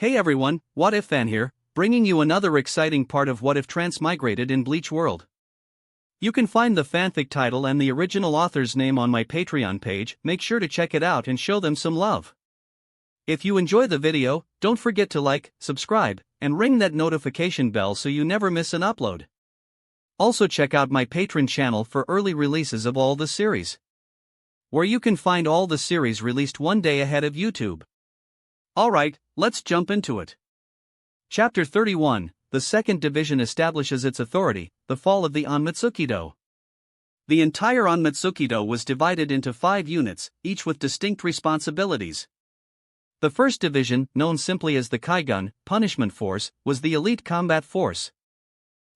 Hey everyone, What If Fan here, bringing you another exciting part of What If Transmigrated in Bleach World. You can find the fanfic title and the original author's name on my Patreon page. Make sure to check it out and show them some love. If you enjoy the video, don't forget to like, subscribe, and ring that notification bell so you never miss an upload. Also check out my Patreon channel for early releases of all the series, where you can find all the series released one day ahead of YouTube. Alright, let's jump into it. Chapter 31, The Second Division Establishes Its Authority, The Fall of the Onmitsukido. The entire Onmitsukido was divided into 5 units, each with distinct responsibilities. The first division, known simply as the Kaigun, Punishment Force, was the elite combat force.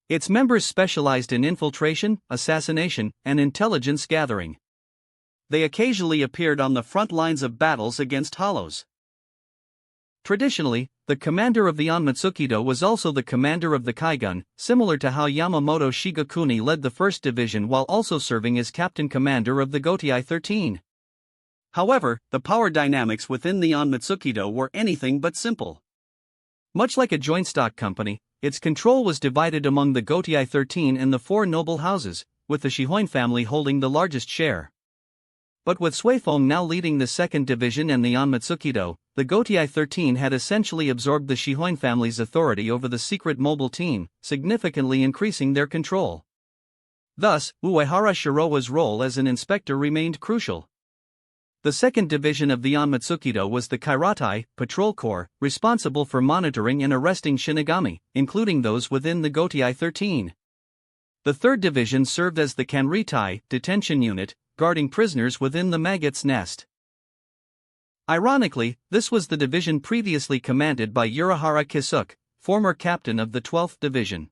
Its members specialized in infiltration, assassination, and intelligence gathering. They occasionally appeared on the front lines of battles against Hollows. Traditionally, the commander of the Onmitsukido was also the commander of the Kaigun, similar to how Yamamoto Shigekuni led the 1st Division while also serving as captain commander of the Gotei 13. However, the power dynamics within the Onmitsukido were anything but simple. Much like a joint stock company, its control was divided among the Gotei 13 and the 4 noble houses, with the Shihoin family holding the largest share. But with Suifeng now leading the 2nd Division and the Onmitsukido, the Gotei 13 had essentially absorbed the Shihoin family's authority over the secret mobile team, significantly increasing their control. Thus, Uehara Shirowa's role as an inspector remained crucial. The 2nd Division of the Onmitsukido was the Kairatai, Patrol Corps, responsible for monitoring and arresting Shinigami, including those within the Gotei 13. The 3rd Division served as the Kanritai, detention unit, guarding prisoners within the Maggot's nest. Ironically, this was the division previously commanded by Urahara Kisuke, former captain of the 12th Division.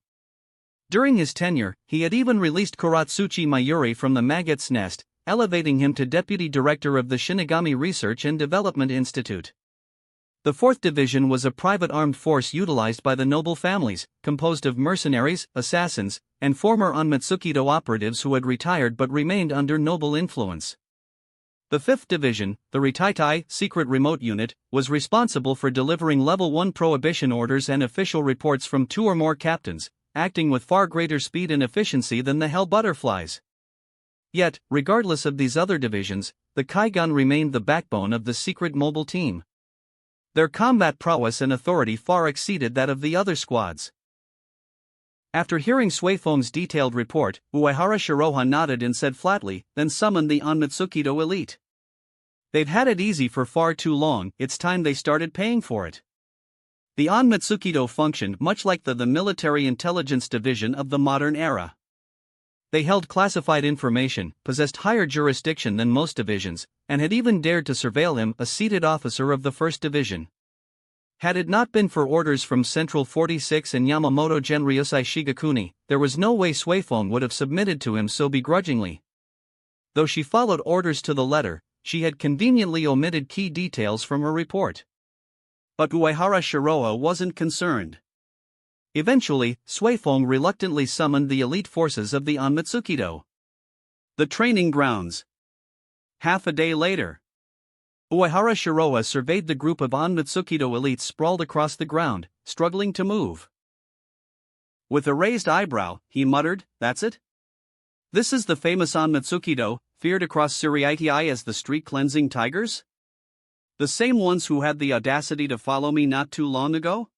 During his tenure, he had even released Kuratsuchi Mayuri from the Maggot's nest, elevating him to deputy director of the Shinigami Research and Development Institute. The 4th Division was a private armed force utilized by the noble families, composed of mercenaries, assassins, and former Onmitsukido operatives who had retired but remained under noble influence. The 5th Division, the Ritaitai, secret remote unit, was responsible for delivering Level 1 prohibition orders and official reports from 2 or more captains, acting with far greater speed and efficiency than the Hell Butterflies. Yet, regardless of these other divisions, the Kaigun remained the backbone of the secret mobile team. Their combat prowess and authority far exceeded that of the other squads. After hearing Suifeng's detailed report, Uehara Shiroha nodded and said flatly, then summoned the Onmitsukido elite. They've had it easy for far too long, it's time they started paying for it. The Onmitsukido functioned much like the military intelligence division of the modern era. They held classified information, possessed higher jurisdiction than most divisions, and had even dared to surveil him, a seated officer of the 1st Division. Had it not been for orders from Central 46 and Yamamoto Genryusai Shigekuni, there was no way Suifeng would have submitted to him so begrudgingly. Though she followed orders to the letter, she had conveniently omitted key details from her report. But Uehara Shiroha wasn't concerned. Eventually, Suifeng reluctantly summoned the elite forces of the Onmitsukido. The training grounds. Half a day later, Uehara Shiroha surveyed the group of Onmitsukido elites sprawled across the ground, struggling to move. With a raised eyebrow, he muttered, "That's it? This is the famous Onmitsukido, feared across Suriitai as the street-cleansing tigers? The same ones who had the audacity to follow me not too long ago?"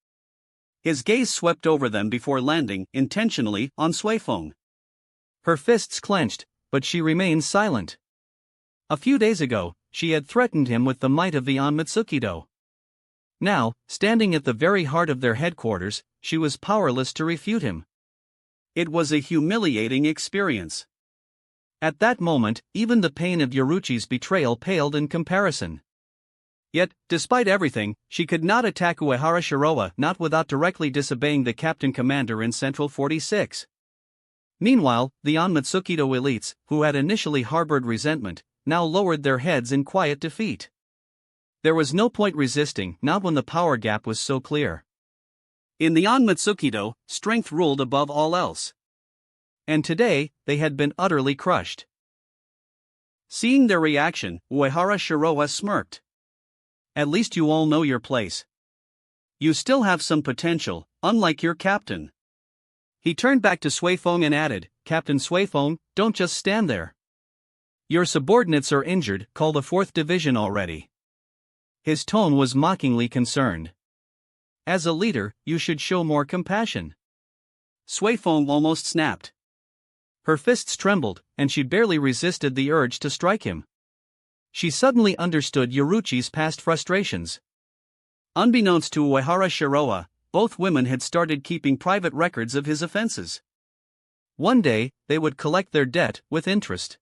His gaze swept over them before landing, intentionally, on Suifeng. Her fists clenched, but she remained silent. A few days ago, she had threatened him with the might of the Onmitsukido. Now, standing at the very heart of their headquarters, she was powerless to refute him. It was a humiliating experience. At that moment, even the pain of Yoruchi's betrayal paled in comparison. Yet, despite everything, she could not attack Uehara Shiroha, not without directly disobeying the captain commander in Central 46. Meanwhile, the Onmitsukido elites, who had initially harbored resentment, now lowered their heads in quiet defeat. There was no point resisting, not when the power gap was so clear. In the Onmitsukido, strength ruled above all else. And today, they had been utterly crushed. Seeing their reaction, Uehara Shiroha smirked. "At least you all know your place. You still have some potential, unlike your captain. He turned back to Suifeng and added, Captain Suifeng, don't just stand there. Your subordinates are injured, call the 4th Division already. His tone was mockingly concerned. As a leader, you should show more compassion. Suifeng almost snapped. Her fists trembled, and she barely resisted the urge to strike him. She suddenly understood Yoruichi's past frustrations. Unbeknownst to Uehara Shiroa, both women had started keeping private records of his offenses. One day, they would collect their debt with interest.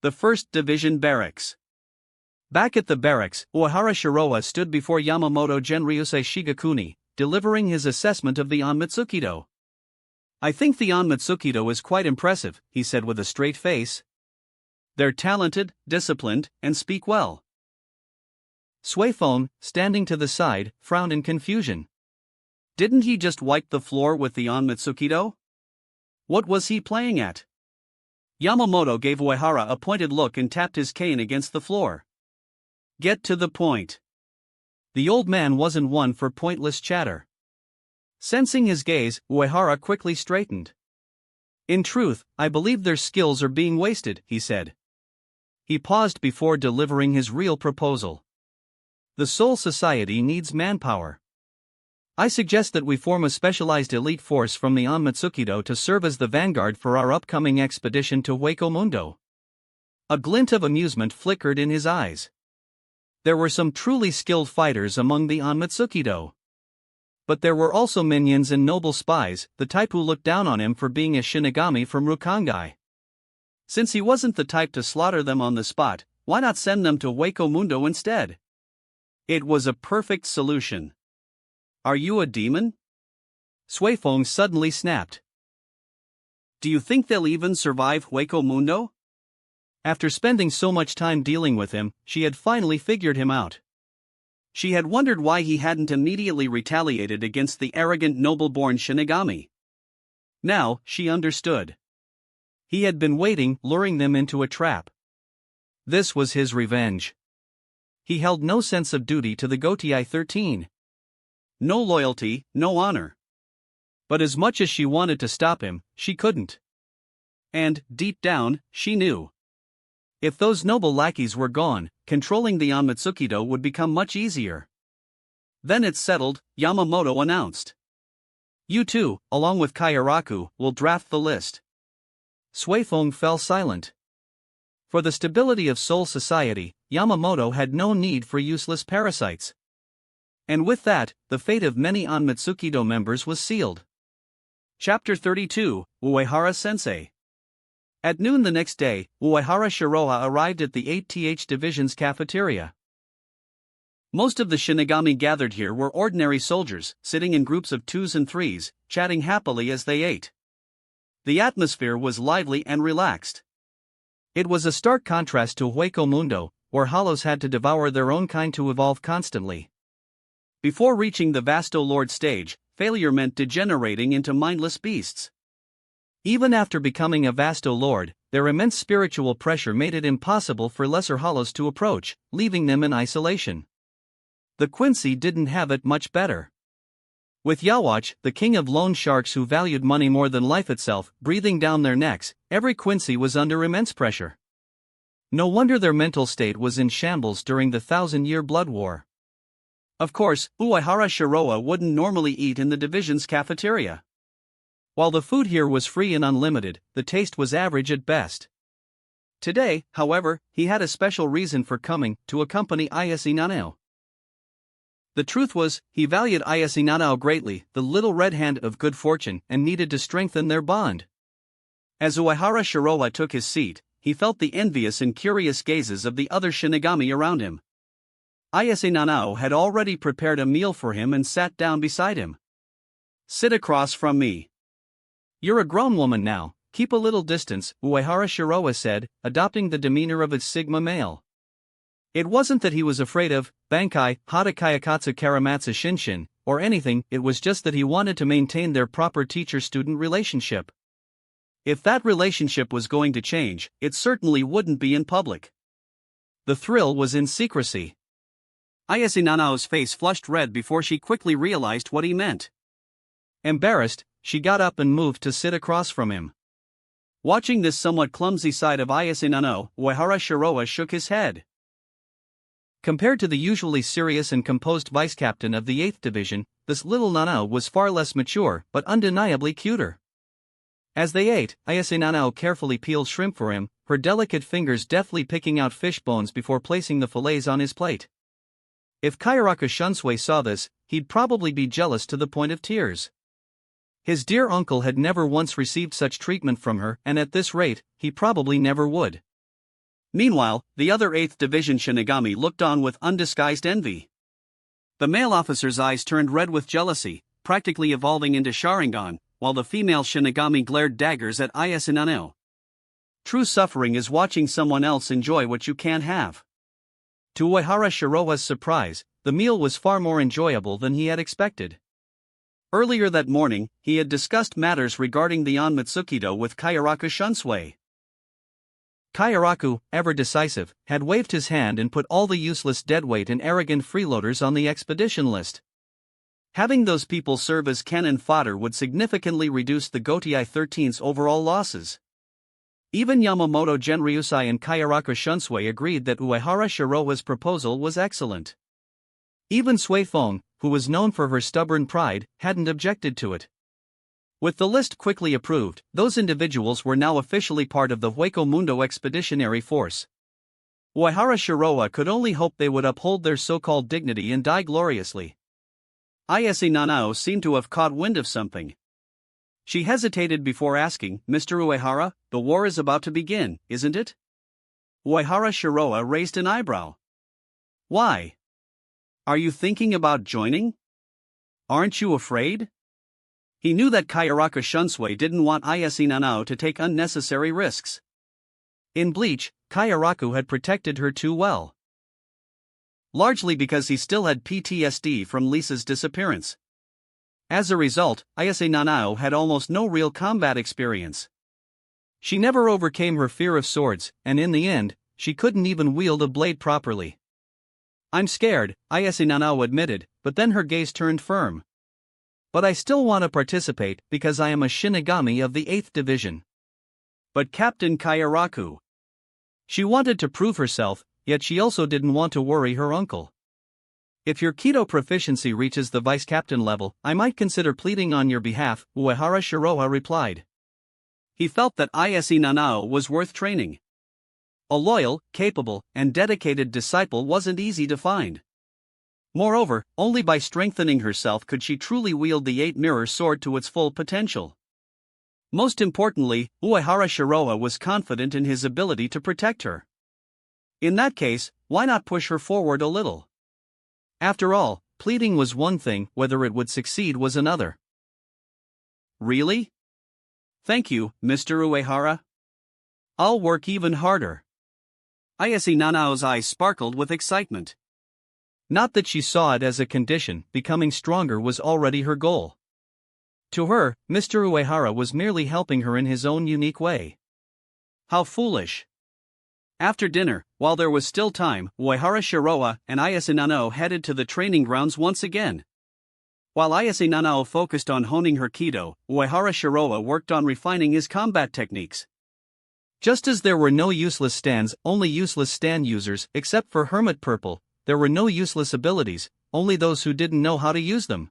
The 1st Division Barracks. Back at the barracks, Uehara Shiroa stood before Yamamoto Genryusei Shigakuni, delivering his assessment of the Onmitsukido. I think the Onmitsukido is quite impressive, he said with a straight face. They're talented, disciplined, and speak well. Suifeng, standing to the side, frowned in confusion. Didn't he just wipe the floor with the Onmitsukido? What was he playing at? Yamamoto gave Uehara a pointed look and tapped his cane against the floor. Get to the point. The old man wasn't one for pointless chatter. Sensing his gaze, Uehara quickly straightened. In truth, I believe their skills are being wasted, he said. He paused before delivering his real proposal. The Soul Society needs manpower. I suggest that we form a specialized elite force from the Onmitsukido to serve as the vanguard for our upcoming expedition to Hueco Mundo. A glint of amusement flickered in his eyes. There were some truly skilled fighters among the Onmitsukido. But there were also minions and noble spies, the type who looked down on him for being a Shinigami from Rukangai. Since he wasn't the type to slaughter them on the spot, why not send them to Hueco Mundo instead? It was a perfect solution. Are you a demon? Suifeng suddenly snapped. Do you think they'll even survive Hueco Mundo? After spending so much time dealing with him, she had finally figured him out. She had wondered why he hadn't immediately retaliated against the arrogant noble-born Shinigami. Now, she understood. He had been waiting, luring them into a trap. This was his revenge. He held no sense of duty to the Gotei 13. No loyalty, no honor. But as much as she wanted to stop him, she couldn't. And, deep down, she knew. If those noble lackeys were gone, controlling the Onmitsukido would become much easier. Then it's settled, Yamamoto announced. You two, along with Kayaraku, will draft the list. Suifeng fell silent. For the stability of Soul Society, Yamamoto had no need for useless parasites. And with that, the fate of many Onmitsukido members was sealed. Chapter 32, Uehara-sensei. At noon the next day, Uehara Shiroha arrived at the 8th Division's cafeteria. Most of the Shinigami gathered here were ordinary soldiers, sitting in groups of 2s and 3s, chatting happily as they ate. The atmosphere was lively and relaxed. It was a stark contrast to Hueco Mundo, where hollows had to devour their own kind to evolve constantly. Before reaching the Vasto Lord stage, failure meant degenerating into mindless beasts. Even after becoming a Vasto Lord, their immense spiritual pressure made it impossible for lesser hollows to approach, leaving them in isolation. The Quincy didn't have it much better. With Yawatch, the king of loan sharks who valued money more than life itself, breathing down their necks, every Quincy was under immense pressure. No wonder their mental state was in shambles during the 1,000-year blood war. Of course, Uehara Shiroa wouldn't normally eat in the division's cafeteria. While the food here was free and unlimited, the taste was average at best. Today, however, he had a special reason for coming, to accompany Ayase Nanao. The truth was, he valued Ayase Nanao greatly, the little red hand of good fortune, and needed to strengthen their bond. As Uehara Shiroa took his seat, he felt the envious and curious gazes of the other Shinigami around him. Ayase Nanao had already prepared a meal for him and sat down beside him. Sit across from me. You're a grown woman now, keep a little distance, Uehara Shiroa said, adopting the demeanor of a Sigma male. It wasn't that he was afraid of Bankai, Hata Kayakatsu Karamatsu Shinshin, or anything, it was just that he wanted to maintain their proper teacher-student relationship. If that relationship was going to change, it certainly wouldn't be in public. The thrill was in secrecy. Ayase Nanao's face flushed red before she quickly realized what he meant. Embarrassed, she got up and moved to sit across from him. Watching this somewhat clumsy side of Ayase Nanao, Uehara Shiroa shook his head. Compared to the usually serious and composed vice-captain of the 8th Division, this little Nanao was far less mature but undeniably cuter. As they ate, Ayase Nanao carefully peeled shrimp for him, her delicate fingers deftly picking out fish bones before placing the fillets on his plate. If Kayaraka Shunsui saw this, he'd probably be jealous to the point of tears. His dear uncle had never once received such treatment from her, and at this rate, he probably never would. Meanwhile, the other 8th Division Shinigami looked on with undisguised envy. The male officer's eyes turned red with jealousy, practically evolving into Sharingan, while the female Shinigami glared daggers at Ayase Nanao. True suffering is watching someone else enjoy what you can't have. To Uehara Shiroa's surprise, the meal was far more enjoyable than he had expected. Earlier that morning, he had discussed matters regarding the Onmitsukido with Kayaraka Shunsui. Kayaraku, ever decisive, had waved his hand and put all the useless deadweight and arrogant freeloaders on the expedition list. Having those people serve as cannon fodder would significantly reduce the Gotei 13's overall losses. Even Yamamoto Genryusai and Kayaraka Shunsui agreed that Uehara Shiroa's proposal was excellent. Even Sui Feng, who was known for her stubborn pride, hadn't objected to it. With the list quickly approved, those individuals were now officially part of the Hueco Mundo Expeditionary Force. Uehara Shiroa could only hope they would uphold their so-called dignity and die gloriously. Ayase Nanao seemed to have caught wind of something. She hesitated before asking, "Mr. Uehara, the war is about to begin, isn't it?" Uehara Shiroa raised an eyebrow. "Why? Are you thinking about joining? Aren't you afraid?" He knew that Kayaraka Shunsui didn't want Ayase Nanao to take unnecessary risks. In Bleach, Kayaraku had protected her too well. Largely because he still had PTSD from Lisa's disappearance. As a result, Ayase Nanao had almost no real combat experience. She never overcame her fear of swords, and in the end, she couldn't even wield a blade properly. "I'm scared," Ayase Nanao admitted, but then her gaze turned firm. "But I still want to participate because I am a Shinigami of the 8th Division." But Captain Kayaraku. She wanted to prove herself, yet she also didn't want to worry her uncle. "If your Kido proficiency reaches the vice-captain level, I might consider pleading on your behalf," Uehara Shiroa replied. He felt that Ayase Nanao was worth training. A loyal, capable, and dedicated disciple wasn't easy to find. Moreover, only by strengthening herself could she truly wield the 8-mirror sword to its full potential. Most importantly, Uehara Shiroa was confident in his ability to protect her. In that case, why not push her forward a little? After all, pleading was one thing, whether it would succeed was another. "Really? Thank you, Mr. Uehara. I'll work even harder." Ayase Nanao's eyes sparkled with excitement. Not that she saw it as a condition, becoming stronger was already her goal. To her, Mr. Uehara was merely helping her in his own unique way. How foolish. After dinner, while there was still time, Uehara Shiroa and Ayase Nanao headed to the training grounds once again. While Ayase Nanao focused on honing her Kido, Uehara Shiroa worked on refining his combat techniques. Just as there were no useless stands, only useless stand users, except for Hermit Purple, there were no useless abilities, only those who didn't know how to use them.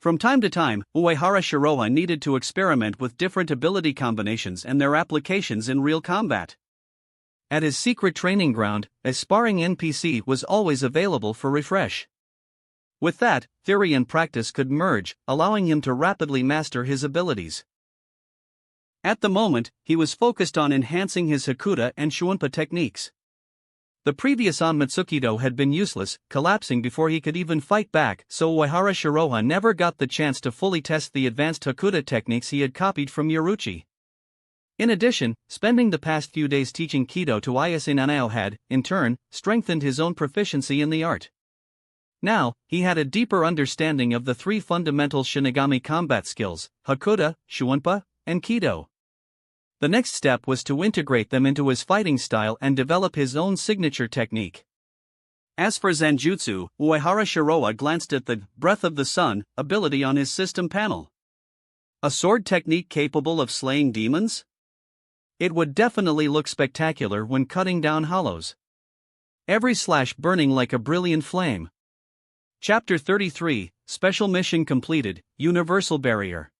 From time to time, Uehara Shiroa needed to experiment with different ability combinations and their applications in real combat. At his secret training ground, a sparring NPC was always available for refresh. With that, theory and practice could merge, allowing him to rapidly master his abilities. At the moment, he was focused on enhancing his Hakuda and Shuunpa techniques. The previous Onmitsukido had been useless, collapsing before he could even fight back, so Uehara Shiroa never got the chance to fully test the advanced Hakuda techniques he had copied from Yoruchi. In addition, spending the past few days teaching Kido to Ayase Nanao had, in turn, strengthened his own proficiency in the art. Now, he had a deeper understanding of the 3 fundamental Shinigami combat skills, Hakuda, Shuunpa, and Kido. The next step was to integrate them into his fighting style and develop his own signature technique. As for Zanjutsu, Uehara Shiroa glanced at the Breath of the Sun ability on his system panel. A sword technique capable of slaying demons? It would definitely look spectacular when cutting down hollows. Every slash burning like a brilliant flame. Chapter 33, Special Mission Completed, Universal Barrier.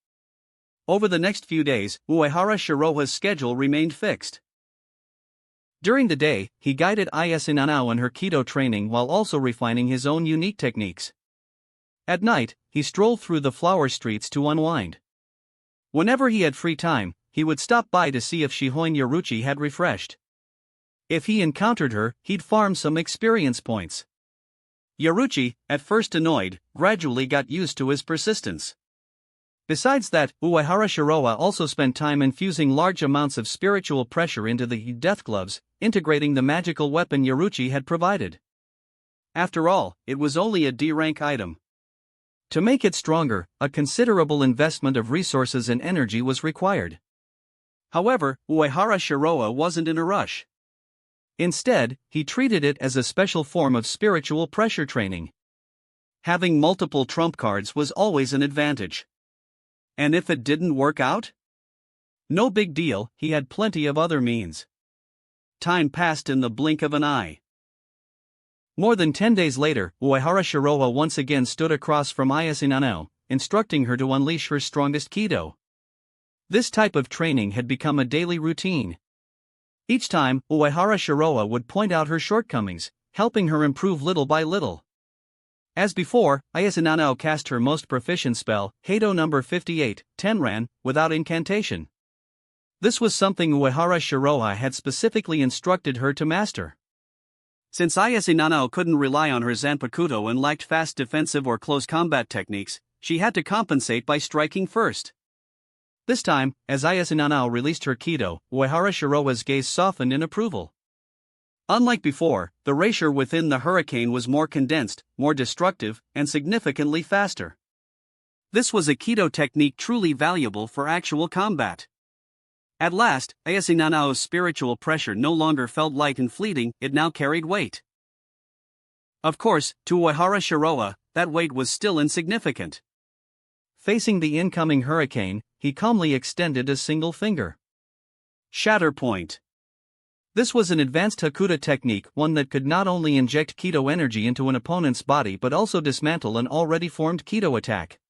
Over the next few days, Uehara Shiroha's schedule remained fixed. During the day, he guided Ise Nanao in her Kido training while also refining his own unique techniques. At night, he strolled through the flower streets to unwind. Whenever he had free time, he would stop by to see if Shihoin Yoruchi had refreshed. If he encountered her, he'd farm some experience points. Yoruchi, at first annoyed, gradually got used to his persistence. Besides that, Uehara Shiroa also spent time infusing large amounts of spiritual pressure into the death gloves, integrating the magical weapon Yoruchi had provided. After all, it was only a D-rank item. To make it stronger, a considerable investment of resources and energy was required. However, Uehara Shiroa wasn't in a rush. Instead, he treated it as a special form of spiritual pressure training. Having multiple trump cards was always an advantage. And if it didn't work out? No big deal, he had plenty of other means. Time passed in the blink of an eye. More than 10 days later, Uehara Shiroa once again stood across from Ise Nanao, instructing her to unleash her strongest Kido. This type of training had become a daily routine. Each time, Uehara Shiroa would point out her shortcomings, helping her improve little by little. As before, Ise Nanao cast her most proficient spell, Heido number 58, Tenran, without incantation. This was something Uehara Shiroa had specifically instructed her to master. Since Ise Nanao couldn't rely on her Zanpakuto and lacked fast defensive or close combat techniques, she had to compensate by striking first. This time, as Ise Nanao released her Kido, Uehara Shiroa's gaze softened in approval. Unlike before, the erasure within the hurricane was more condensed, more destructive, and significantly faster. This was a Kido technique truly valuable for actual combat. At last, Ise Nanao's spiritual pressure no longer felt light and fleeting, it now carried weight. Of course, to Uehara Shiroa, that weight was still insignificant. Facing the incoming hurricane, he calmly extended a single finger. Shatter Point. This was an advanced Hakuta technique, one that could not only inject Kido energy into an opponent's body but also dismantle an already formed Kido attack.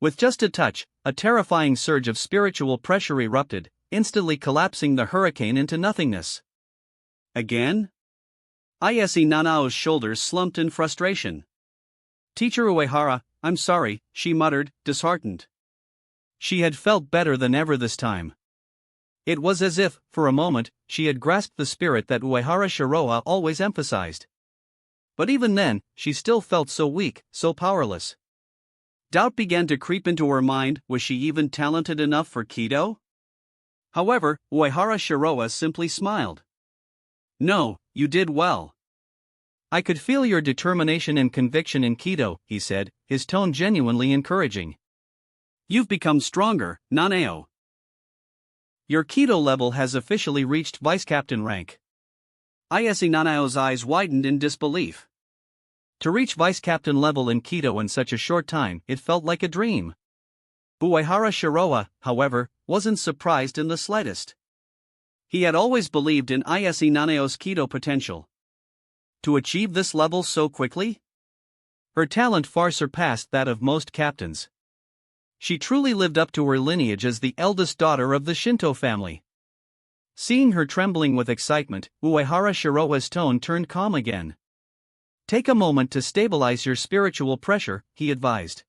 With just a touch, a terrifying surge of spiritual pressure erupted, instantly collapsing the hurricane into nothingness. Again? Ise Nanao's shoulders slumped in frustration. "Teacher Uehara, I'm sorry," she muttered, disheartened. She had felt better than ever this time. It was as if, for a moment, she had grasped the spirit that Uehara Shiroa always emphasized. But even then, she still felt so weak, so powerless. Doubt began to creep into her mind, was she even talented enough for Kido? However, Uehara Shiroa simply smiled. "No, you did well. I could feel your determination and conviction in Kido," he said, his tone genuinely encouraging. "You've become stronger, Nanao. Your Kido level has officially reached Vice Captain rank." Ise Nanao's eyes widened in disbelief. To reach Vice Captain level in Kido in such a short time, it felt like a dream. Uehara Shiroa, however, wasn't surprised in the slightest. He had always believed in Ise Nanao's Kido potential. To achieve this level so quickly? Her talent far surpassed that of most captains. She truly lived up to her lineage as the eldest daughter of the Shinto family. Seeing her trembling with excitement, Uehara Shiroa's tone turned calm again. "Take a moment to stabilize your spiritual pressure," he advised.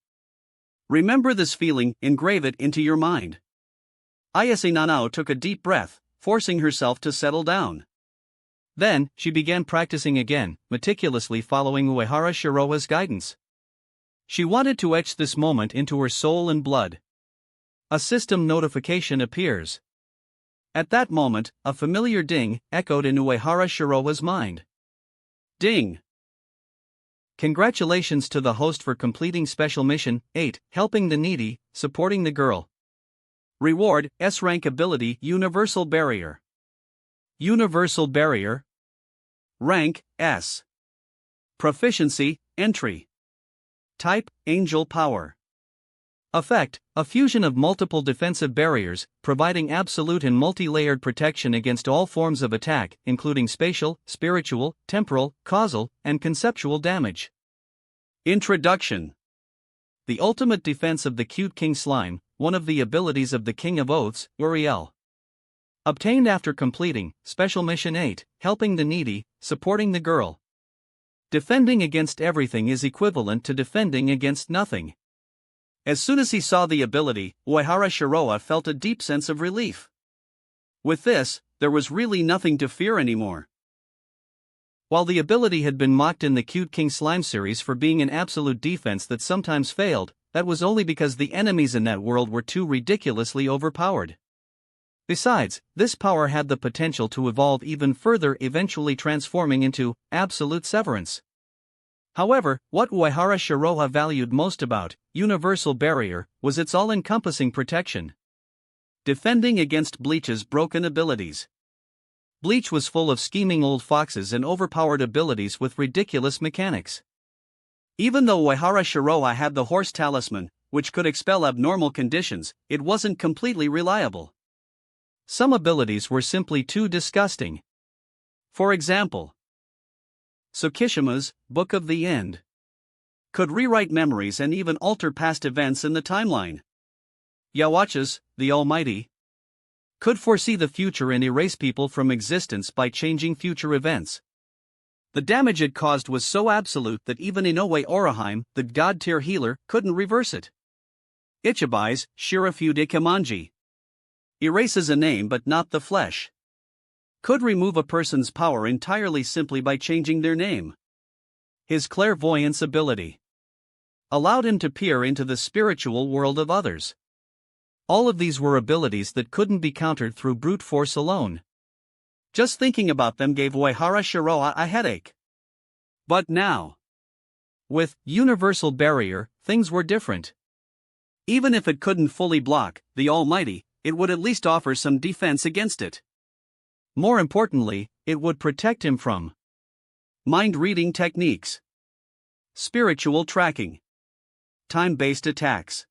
"Remember this feeling, engrave it into your mind." Ise Nanao took a deep breath, forcing herself to settle down. Then, she began practicing again, meticulously following Uehara Shiroa's guidance. She wanted to etch this moment into her soul and blood. A system notification appears. At that moment, a familiar ding echoed in Uehara Shiroa's mind. Ding! Congratulations to the host for completing Special Mission 8, Helping the Needy, Supporting the Girl. Reward, S-Rank Ability, Universal Barrier. Universal Barrier. Rank, S. Proficiency, Entry. Type, Angel Power. Effect, a fusion of multiple defensive barriers, providing absolute and multi-layered protection against all forms of attack, including spatial, spiritual, temporal, causal, and conceptual damage. Introduction. The ultimate defense of the cute King Slime, one of the abilities of the King of Oaths, Uriel. Obtained after completing Special Mission 8, Helping the Needy, Supporting the Girl. Defending against everything is equivalent to defending against nothing. As soon as he saw the ability, Uehara Shiroa felt a deep sense of relief. With this, there was really nothing to fear anymore. While the ability had been mocked in the Cute King Slime series for being an absolute defense that sometimes failed, that was only because the enemies in that world were too ridiculously overpowered. Besides, this power had the potential to evolve even further, eventually transforming into absolute severance. However, what Uehara Shiroa valued most about Universal Barrier was its all-encompassing protection. Defending against Bleach's broken abilities. Bleach was full of scheming old foxes and overpowered abilities with ridiculous mechanics. Even though Uehara Shiroa had the horse talisman, which could expel abnormal conditions, it wasn't completely reliable. Some abilities were simply too disgusting. For example, Tsukishima's Book of the End could rewrite memories and even alter past events in the timeline. Yawacha's The Almighty could foresee the future and erase people from existence by changing future events. The damage it caused was so absolute that even Inoue Oraheim, the god-tier healer, couldn't reverse it. Ichibai's Shirafude Kimanji erases a name but not the flesh. Could remove a person's power entirely simply by changing their name. His clairvoyance ability allowed him to peer into the spiritual world of others. All of these were abilities that couldn't be countered through brute force alone. Just thinking about them gave Uehara Shiroa a headache. But now, with Universal Barrier, things were different. Even if it couldn't fully block the Almighty, it would at least offer some defense against it. More importantly, it would protect him from mind-reading techniques, spiritual tracking, time-based attacks.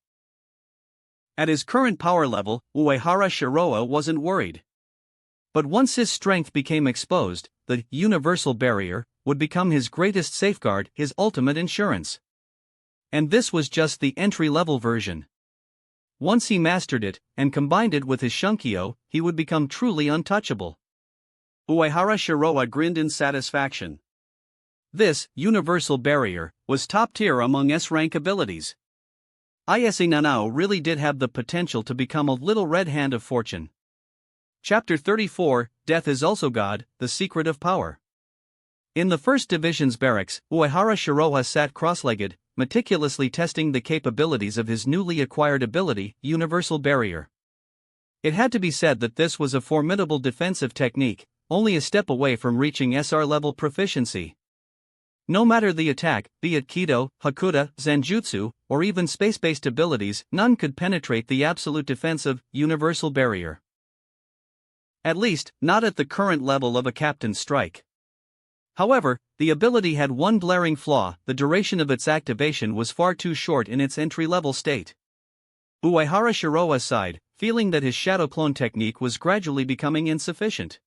At his current power level, Uehara Shiroa wasn't worried. But once his strength became exposed, the Universal Barrier would become his greatest safeguard, his ultimate insurance. And this was just the entry-level version. Once he mastered it, and combined it with his Shunkyo, he would become truly untouchable. Uehara Shiroa grinned in satisfaction. This Universal Barrier was top tier among S-rank abilities. Ise Nanao really did have the potential to become a little red hand of fortune. Chapter 34, Death is Also God, The Secret of Power. In the First Division's barracks, Uehara Shiroa sat cross-legged, meticulously testing the capabilities of his newly acquired ability, Universal Barrier. It had to be said that this was a formidable defensive technique, only a step away from reaching SR-level proficiency. No matter the attack, be it Kido, Hakuda, Zanjutsu, or even space-based abilities, none could penetrate the absolute defense of Universal Barrier. At least, not at the current level of a Captain's Strike. However, the ability had one glaring flaw: the duration of its activation was far too short in its entry-level state. Uehara Shiroa sighed, feeling that his shadow clone technique was gradually becoming insufficient.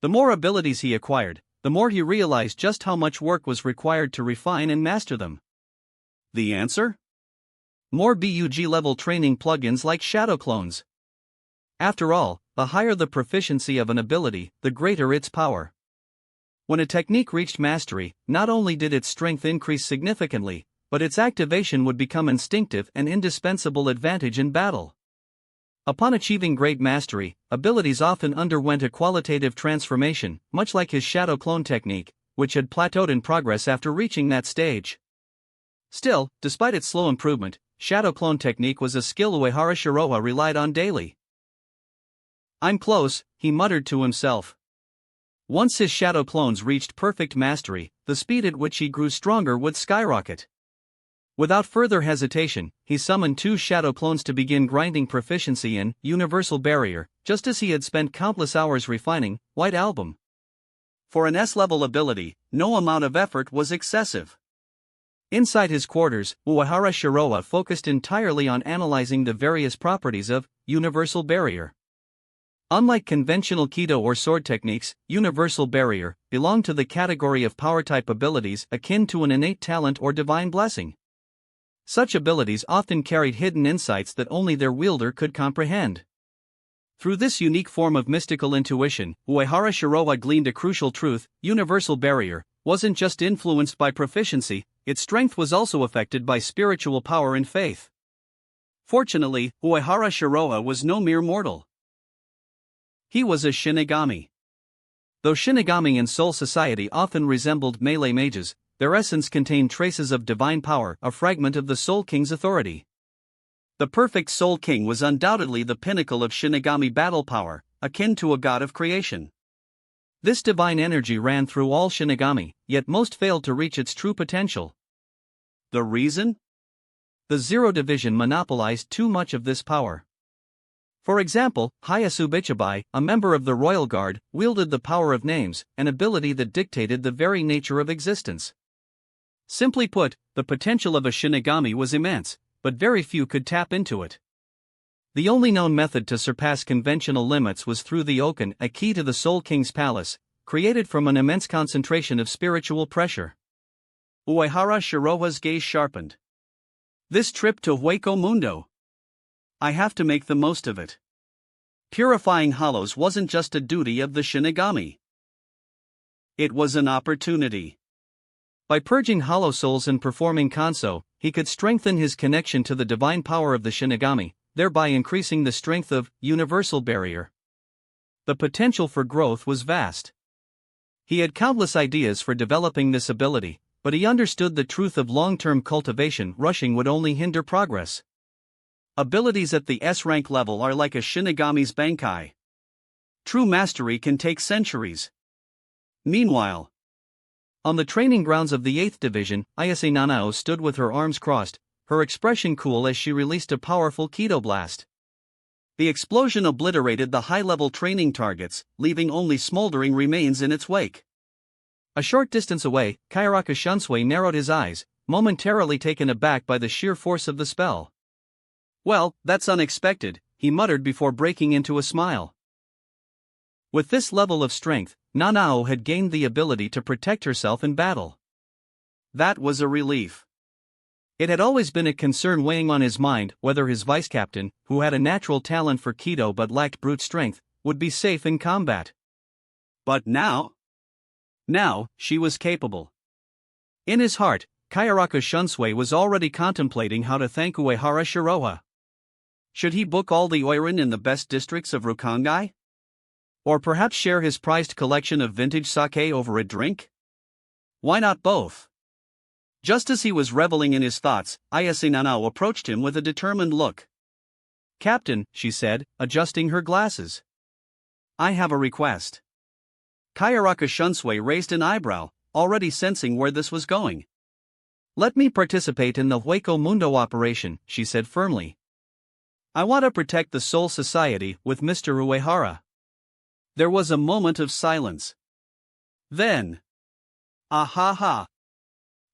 The more abilities he acquired, the more he realized just how much work was required to refine and master them. The answer? More BUG-level training plugins like shadow clones. After all, the higher the proficiency of an ability, the greater its power. When a technique reached mastery, not only did its strength increase significantly, but its activation would become instinctive and indispensable advantage in battle. Upon achieving great mastery, abilities often underwent a qualitative transformation, much like his shadow clone technique, which had plateaued in progress after reaching that stage. Still, despite its slow improvement, shadow clone technique was a skill Uehara Shiroa relied on daily. "I'm close," he muttered to himself. Once his shadow clones reached perfect mastery, the speed at which he grew stronger would skyrocket. Without further hesitation, he summoned 2 shadow clones to begin grinding proficiency in Universal Barrier, just as he had spent countless hours refining White Album. For an S-level ability, no amount of effort was excessive. Inside his quarters, Uehara Shiroa focused entirely on analyzing the various properties of Universal Barrier. Unlike conventional Kido or sword techniques, Universal Barrier belonged to the category of power-type abilities akin to an innate talent or divine blessing. Such abilities often carried hidden insights that only their wielder could comprehend. Through this unique form of mystical intuition, Uehara Shiroa gleaned a crucial truth: Universal Barrier wasn't just influenced by proficiency, its strength was also affected by spiritual power and faith. Fortunately, Uehara Shiroa was no mere mortal. He was a Shinigami. Though Shinigami in Soul Society often resembled melee mages, their essence contained traces of divine power, a fragment of the Soul King's authority. The perfect Soul King was undoubtedly the pinnacle of Shinigami battle power, akin to a god of creation. This divine energy ran through all Shinigami, yet most failed to reach its true potential. The reason? The Zero Division monopolized too much of this power. For example, Hayasu Bichibai, a member of the Royal Guard, wielded the power of names, an ability that dictated the very nature of existence. Simply put, the potential of a Shinigami was immense, but very few could tap into it. The only known method to surpass conventional limits was through the Okan, a key to the Soul King's palace, created from an immense concentration of spiritual pressure. Uehara Shiroa's gaze sharpened. This trip to Hueco Mundo. I have to make the most of it. Purifying hollows wasn't just a duty of the Shinigami. It was an opportunity. By purging hollow souls and performing Kanso, he could strengthen his connection to the divine power of the Shinigami, thereby increasing the strength of Universal Barrier. The potential for growth was vast. He had countless ideas for developing this ability, but he understood the truth of long-term cultivation. Rushing would only hinder progress. Abilities at the S-rank level are like a Shinigami's Bankai. True mastery can take centuries. Meanwhile, on the training grounds of the 8th Division, Ayase Nanao stood with her arms crossed, her expression cool as she released a powerful Kido blast. The explosion obliterated the high-level training targets, leaving only smoldering remains in its wake. A short distance away, Kaiaraka Shunsui narrowed his eyes, momentarily taken aback by the sheer force of the spell. "Well, that's unexpected," he muttered before breaking into a smile. With this level of strength, Nanao had gained the ability to protect herself in battle. That was a relief. It had always been a concern weighing on his mind whether his vice-captain, who had a natural talent for Kido but lacked brute strength, would be safe in combat. But now, she was capable. In his heart, Kaiaraka Shunsui was already contemplating how to thank Uehara Shiroa. Should he book all the oirin in the best districts of Rukongai? Or perhaps share his prized collection of vintage sake over a drink? Why not both? Just as he was reveling in his thoughts, Ayase Nanao approached him with a determined look. "Captain," she said, adjusting her glasses. "I have a request." Kaiaraka Shunsui raised an eyebrow, already sensing where this was going. "Let me participate in the Hueco Mundo operation," she said firmly. "I want to protect the Soul Society with Mr. Uehara." There was a moment of silence. Then, "Ah-ha-ha.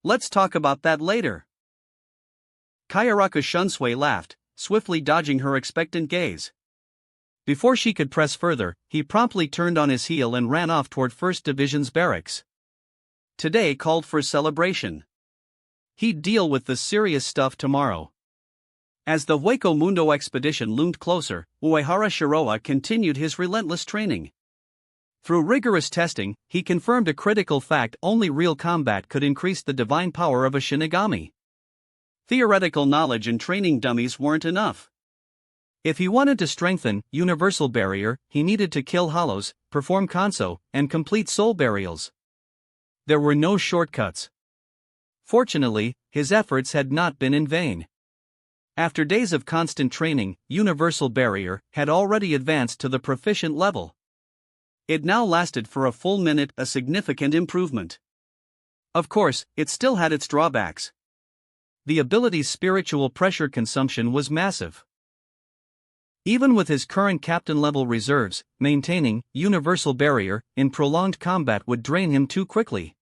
Let's talk about that later." Kaiaraka Shunsui laughed, swiftly dodging her expectant gaze. Before she could press further, he promptly turned on his heel and ran off toward 1st Division's barracks. Today called for celebration. He'd deal with the serious stuff tomorrow. As the Hueco Mundo expedition loomed closer, Uehara Shiroa continued his relentless training. Through rigorous testing, he confirmed a critical fact: only real combat could increase the divine power of a Shinigami. Theoretical knowledge and training dummies weren't enough. If he wanted to strengthen Universal Barrier, he needed to kill hollows, perform Kanso, and complete soul burials. There were no shortcuts. Fortunately, his efforts had not been in vain. After days of constant training, Universal Barrier had already advanced to the proficient level. It now lasted for a full minute, a significant improvement. Of course, it still had its drawbacks. The ability's spiritual pressure consumption was massive. Even with his current captain-level reserves, maintaining universal barrier in prolonged combat would drain him too quickly.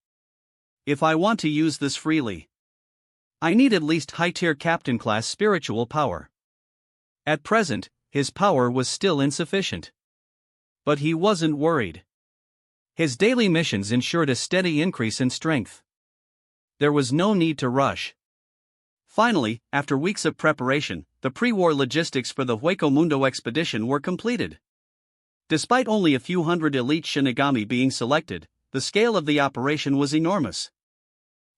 If I want to use this freely, I need at least high-tier captain-class spiritual power. At present, his power was still insufficient. But he wasn't worried. His daily missions ensured a steady increase in strength. There was no need to rush. Finally, after weeks of preparation, the pre-war logistics for the Hueco Mundo expedition were completed. Despite only a few hundred elite Shinigami being selected, the scale of the operation was enormous.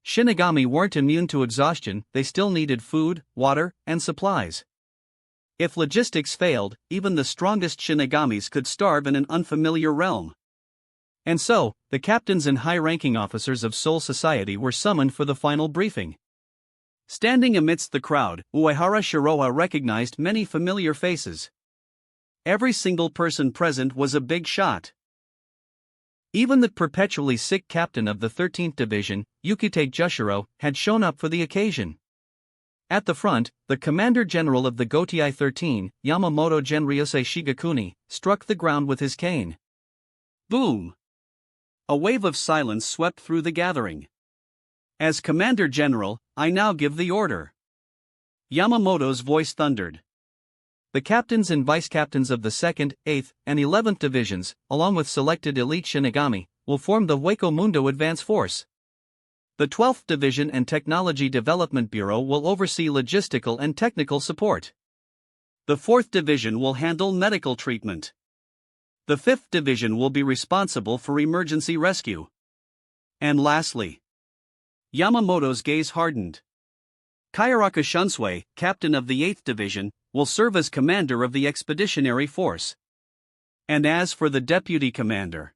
Shinigami weren't immune to exhaustion, they still needed food, water, and supplies. If logistics failed, even the strongest Shinigamis could starve in an unfamiliar realm. And so, the captains and high-ranking officers of Soul Society were summoned for the final briefing. Standing amidst the crowd, Uehara Shiroha recognized many familiar faces. Every single person present was a big shot. Even the perpetually sick captain of the 13th Division, Yukite Jushiro, had shown up for the occasion. At the front, the commander-general of the Gotei 13, Yamamoto Genryose Shigakuni, struck the ground with his cane. Boom! A wave of silence swept through the gathering. As Commander-General, I now give the order. Yamamoto's voice thundered. The captains and vice-captains of the 2nd, 8th, and 11th Divisions, along with selected elite Shinigami, will form the Hueco Mundo Advance Force. The 12th Division and Technology Development Bureau will oversee logistical and technical support. The 4th Division will handle medical treatment. The 5th Division will be responsible for emergency rescue. And lastly, Yamamoto's gaze hardened. Kayaraka Shunsui, captain of the 8th Division, will serve as commander of the expeditionary force. And as for the deputy commander,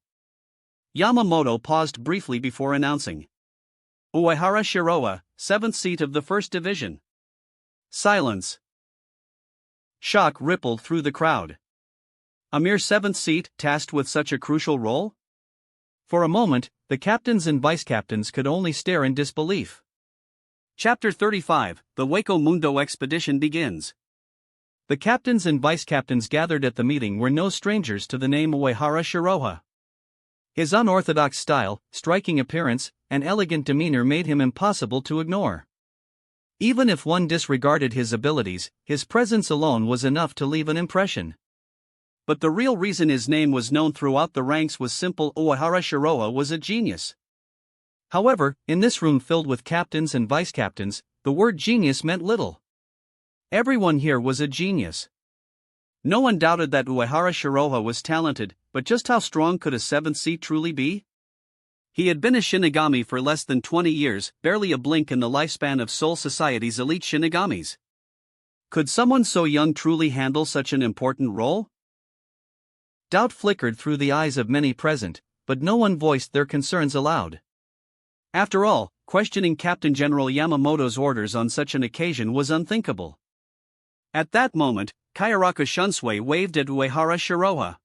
Yamamoto paused briefly before announcing. Uehara Shiroha, 7th seat of the 1st Division. Silence. Shock rippled through the crowd. A mere 7th seat, tasked with such a crucial role? For a moment, the captains and vice-captains could only stare in disbelief. Chapter 35, The Hueco Mundo Expedition begins. The captains and vice-captains gathered at the meeting were no strangers to the name Uehara Shiroha. His unorthodox style, striking appearance, and elegant demeanor made him impossible to ignore. Even if one disregarded his abilities, his presence alone was enough to leave an impression. But the real reason his name was known throughout the ranks was simple: Uehara Shiroha was a genius. However, in this room filled with captains and vice-captains, the word genius meant little. Everyone here was a genius. No one doubted that Uehara Shiroha was talented, but just how strong could a 7th seat truly be? He had been a Shinigami for less than 20 years, barely a blink in the lifespan of Soul Society's elite Shinigamis. Could someone so young truly handle such an important role? Doubt flickered through the eyes of many present, but no one voiced their concerns aloud. After all, questioning Captain General Yamamoto's orders on such an occasion was unthinkable. At that moment, Kayaraka Shunsui waved at Uehara Shiroha.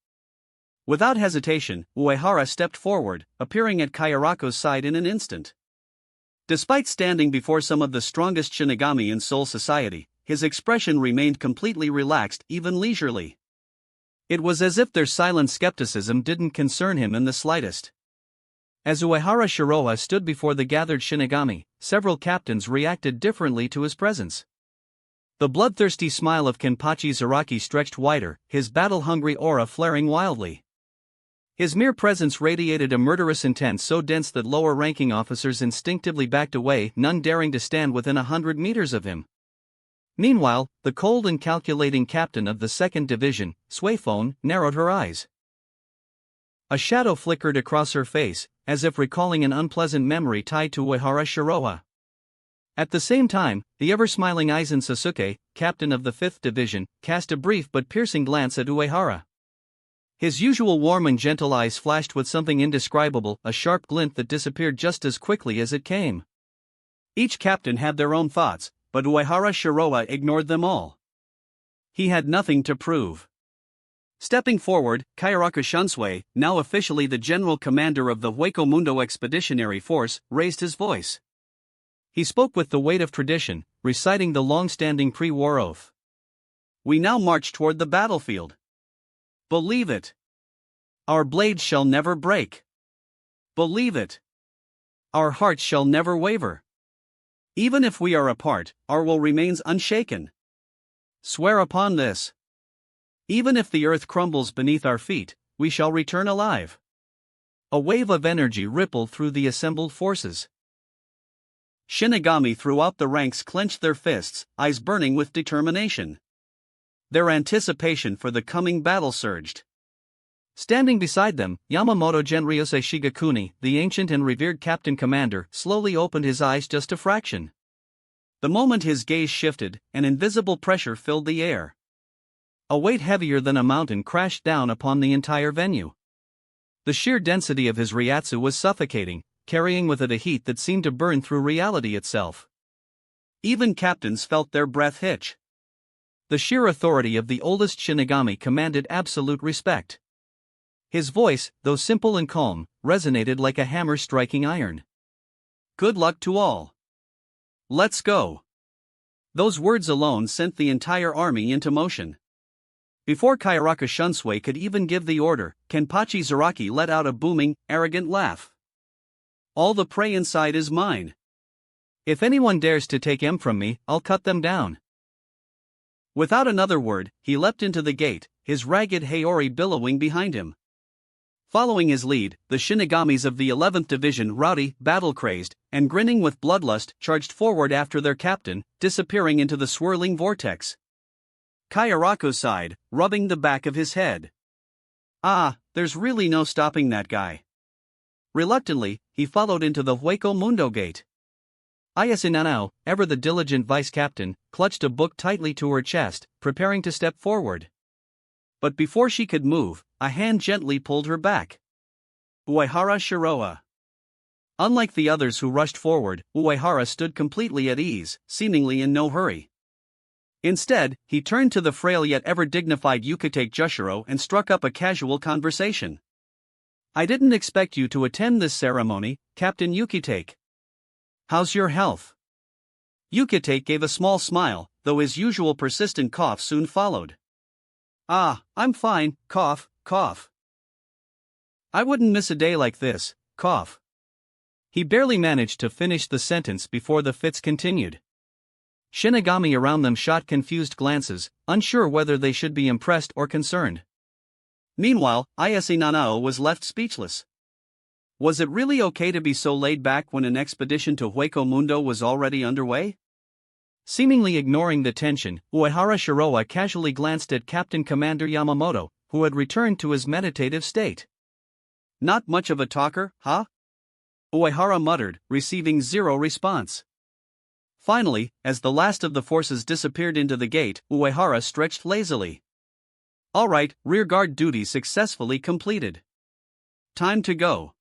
Without hesitation, Uehara stepped forward, appearing at Kayaraka's side in an instant. Despite standing before some of the strongest Shinigami in Soul Society, his expression remained completely relaxed, even leisurely. It was as if their silent skepticism didn't concern him in the slightest. As Uehara Shiroha stood before the gathered Shinigami, several captains reacted differently to his presence. The bloodthirsty smile of Kenpachi Zaraki stretched wider, his battle-hungry aura flaring wildly. His mere presence radiated a murderous intent so dense that lower-ranking officers instinctively backed away, none daring to stand within 100 meters of him. Meanwhile, the cold and calculating captain of the 2nd Division, Suifone, narrowed her eyes. A shadow flickered across her face, as if recalling an unpleasant memory tied to Uehara Shiroha. At the same time, the ever-smiling Aizen Sasuke, captain of the 5th Division, cast a brief but piercing glance at Uehara. His usual warm and gentle eyes flashed with something indescribable, a sharp glint that disappeared just as quickly as it came. Each captain had their own thoughts, but Uehara Shiroha ignored them all. He had nothing to prove. Stepping forward, Kayaraka Shunsui, now officially the general commander of the Hueco Mundo Expeditionary Force, raised his voice. He spoke with the weight of tradition, reciting the long-standing pre-war oath. We now march toward the battlefield. Believe it. Our blades shall never break. Believe it. Our hearts shall never waver. Even if we are apart, our will remains unshaken. Swear upon this. Even if the earth crumbles beneath our feet, we shall return alive. A wave of energy rippled through the assembled forces. Shinigami throughout the ranks clenched their fists, eyes burning with determination. Their anticipation for the coming battle surged. Standing beside them, Yamamoto Genryose Shigekuni, the ancient and revered captain commander, slowly opened his eyes just a fraction. The moment his gaze shifted, an invisible pressure filled the air. A weight heavier than a mountain crashed down upon the entire venue. The sheer density of his Ryatsu was suffocating, carrying with it a heat that seemed to burn through reality itself. Even captains felt their breath hitch. The sheer authority of the oldest Shinigami commanded absolute respect. His voice, though simple and calm, resonated like a hammer striking iron. Good luck to all. Let's go. Those words alone sent the entire army into motion. Before Kayaraka Shunsui could even give the order, Kenpachi Zaraki let out a booming, arrogant laugh. All the prey inside is mine. If anyone dares to take M from me, I'll cut them down. Without another word, he leapt into the gate, his ragged Haori billowing behind him. Following his lead, the Shinigamis of the 11th Division, rowdy, battle-crazed, and grinning with bloodlust, charged forward after their captain, disappearing into the swirling vortex. Kayaraku sighed, rubbing the back of his head. There's really no stopping that guy. Reluctantly, he followed into the Hueco Mundo gate. Ayase Nanao, ever the diligent vice-captain, clutched a book tightly to her chest, preparing to step forward. But before she could move, a hand gently pulled her back. Uehara Shiroa. Unlike the others who rushed forward, Uehara stood completely at ease, seemingly in no hurry. Instead, he turned to the frail yet ever dignified Yukitake Jushiro and struck up a casual conversation. I didn't expect you to attend this ceremony, Captain Yukitake. How's your health? Yukitake gave a small smile, though his usual persistent cough soon followed. I'm fine, cough, cough. I wouldn't miss a day like this, cough. He barely managed to finish the sentence before the fits continued. Shinigami around them shot confused glances, unsure whether they should be impressed or concerned. Meanwhile, Ayase Nanao was left speechless. Was it really okay to be so laid back when an expedition to Hueco Mundo was already underway? Seemingly ignoring the tension, Uehara Shiroa casually glanced at Captain Commander Yamamoto, who had returned to his meditative state. Not much of a talker, huh? Uehara muttered, receiving zero response. Finally, as the last of the forces disappeared into the gate, Uehara stretched lazily. All right, rearguard duty successfully completed. Time to go.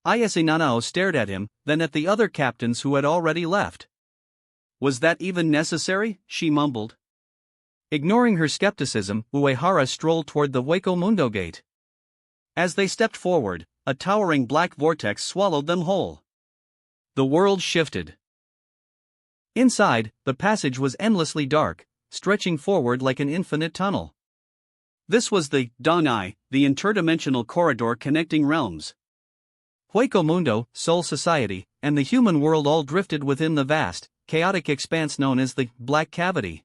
Ayase Nanao stared at him, then at the other captains who had already left. Was that even necessary? She mumbled. Ignoring her skepticism, Uehara strolled toward the Hueco Mundo gate. As they stepped forward, a towering black vortex swallowed them whole. The world shifted. Inside, the passage was endlessly dark, stretching forward like an infinite tunnel. This was the Danai, the interdimensional corridor connecting realms. Hueco Mundo, Soul Society, and the human world all drifted within the vast, chaotic expanse known as the Black Cavity.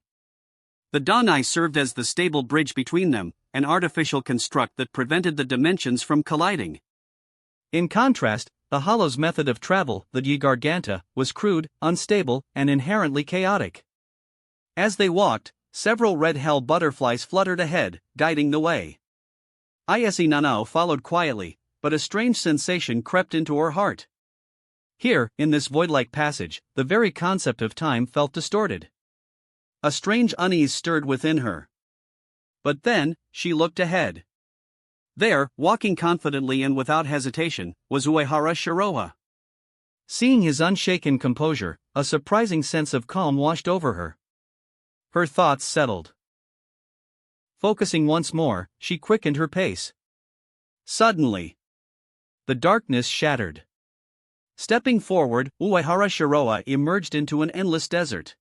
The Danai served as the stable bridge between them, an artificial construct that prevented the dimensions from colliding. In contrast, the Hollow's method of travel, the Garganta, was crude, unstable, and inherently chaotic. As they walked, several red hell butterflies fluttered ahead, guiding the way. Ayase Nanao followed quietly, but a strange sensation crept into her heart. Here, in this void-like passage, the very concept of time felt distorted. A strange unease stirred within her. But then, she looked ahead. There, walking confidently and without hesitation, was Uehara Shiroa. Seeing his unshaken composure, a surprising sense of calm washed over her. Her thoughts settled. Focusing once more, she quickened her pace. Suddenly, the darkness shattered. Stepping forward, Uehara Shiroa emerged into an endless desert.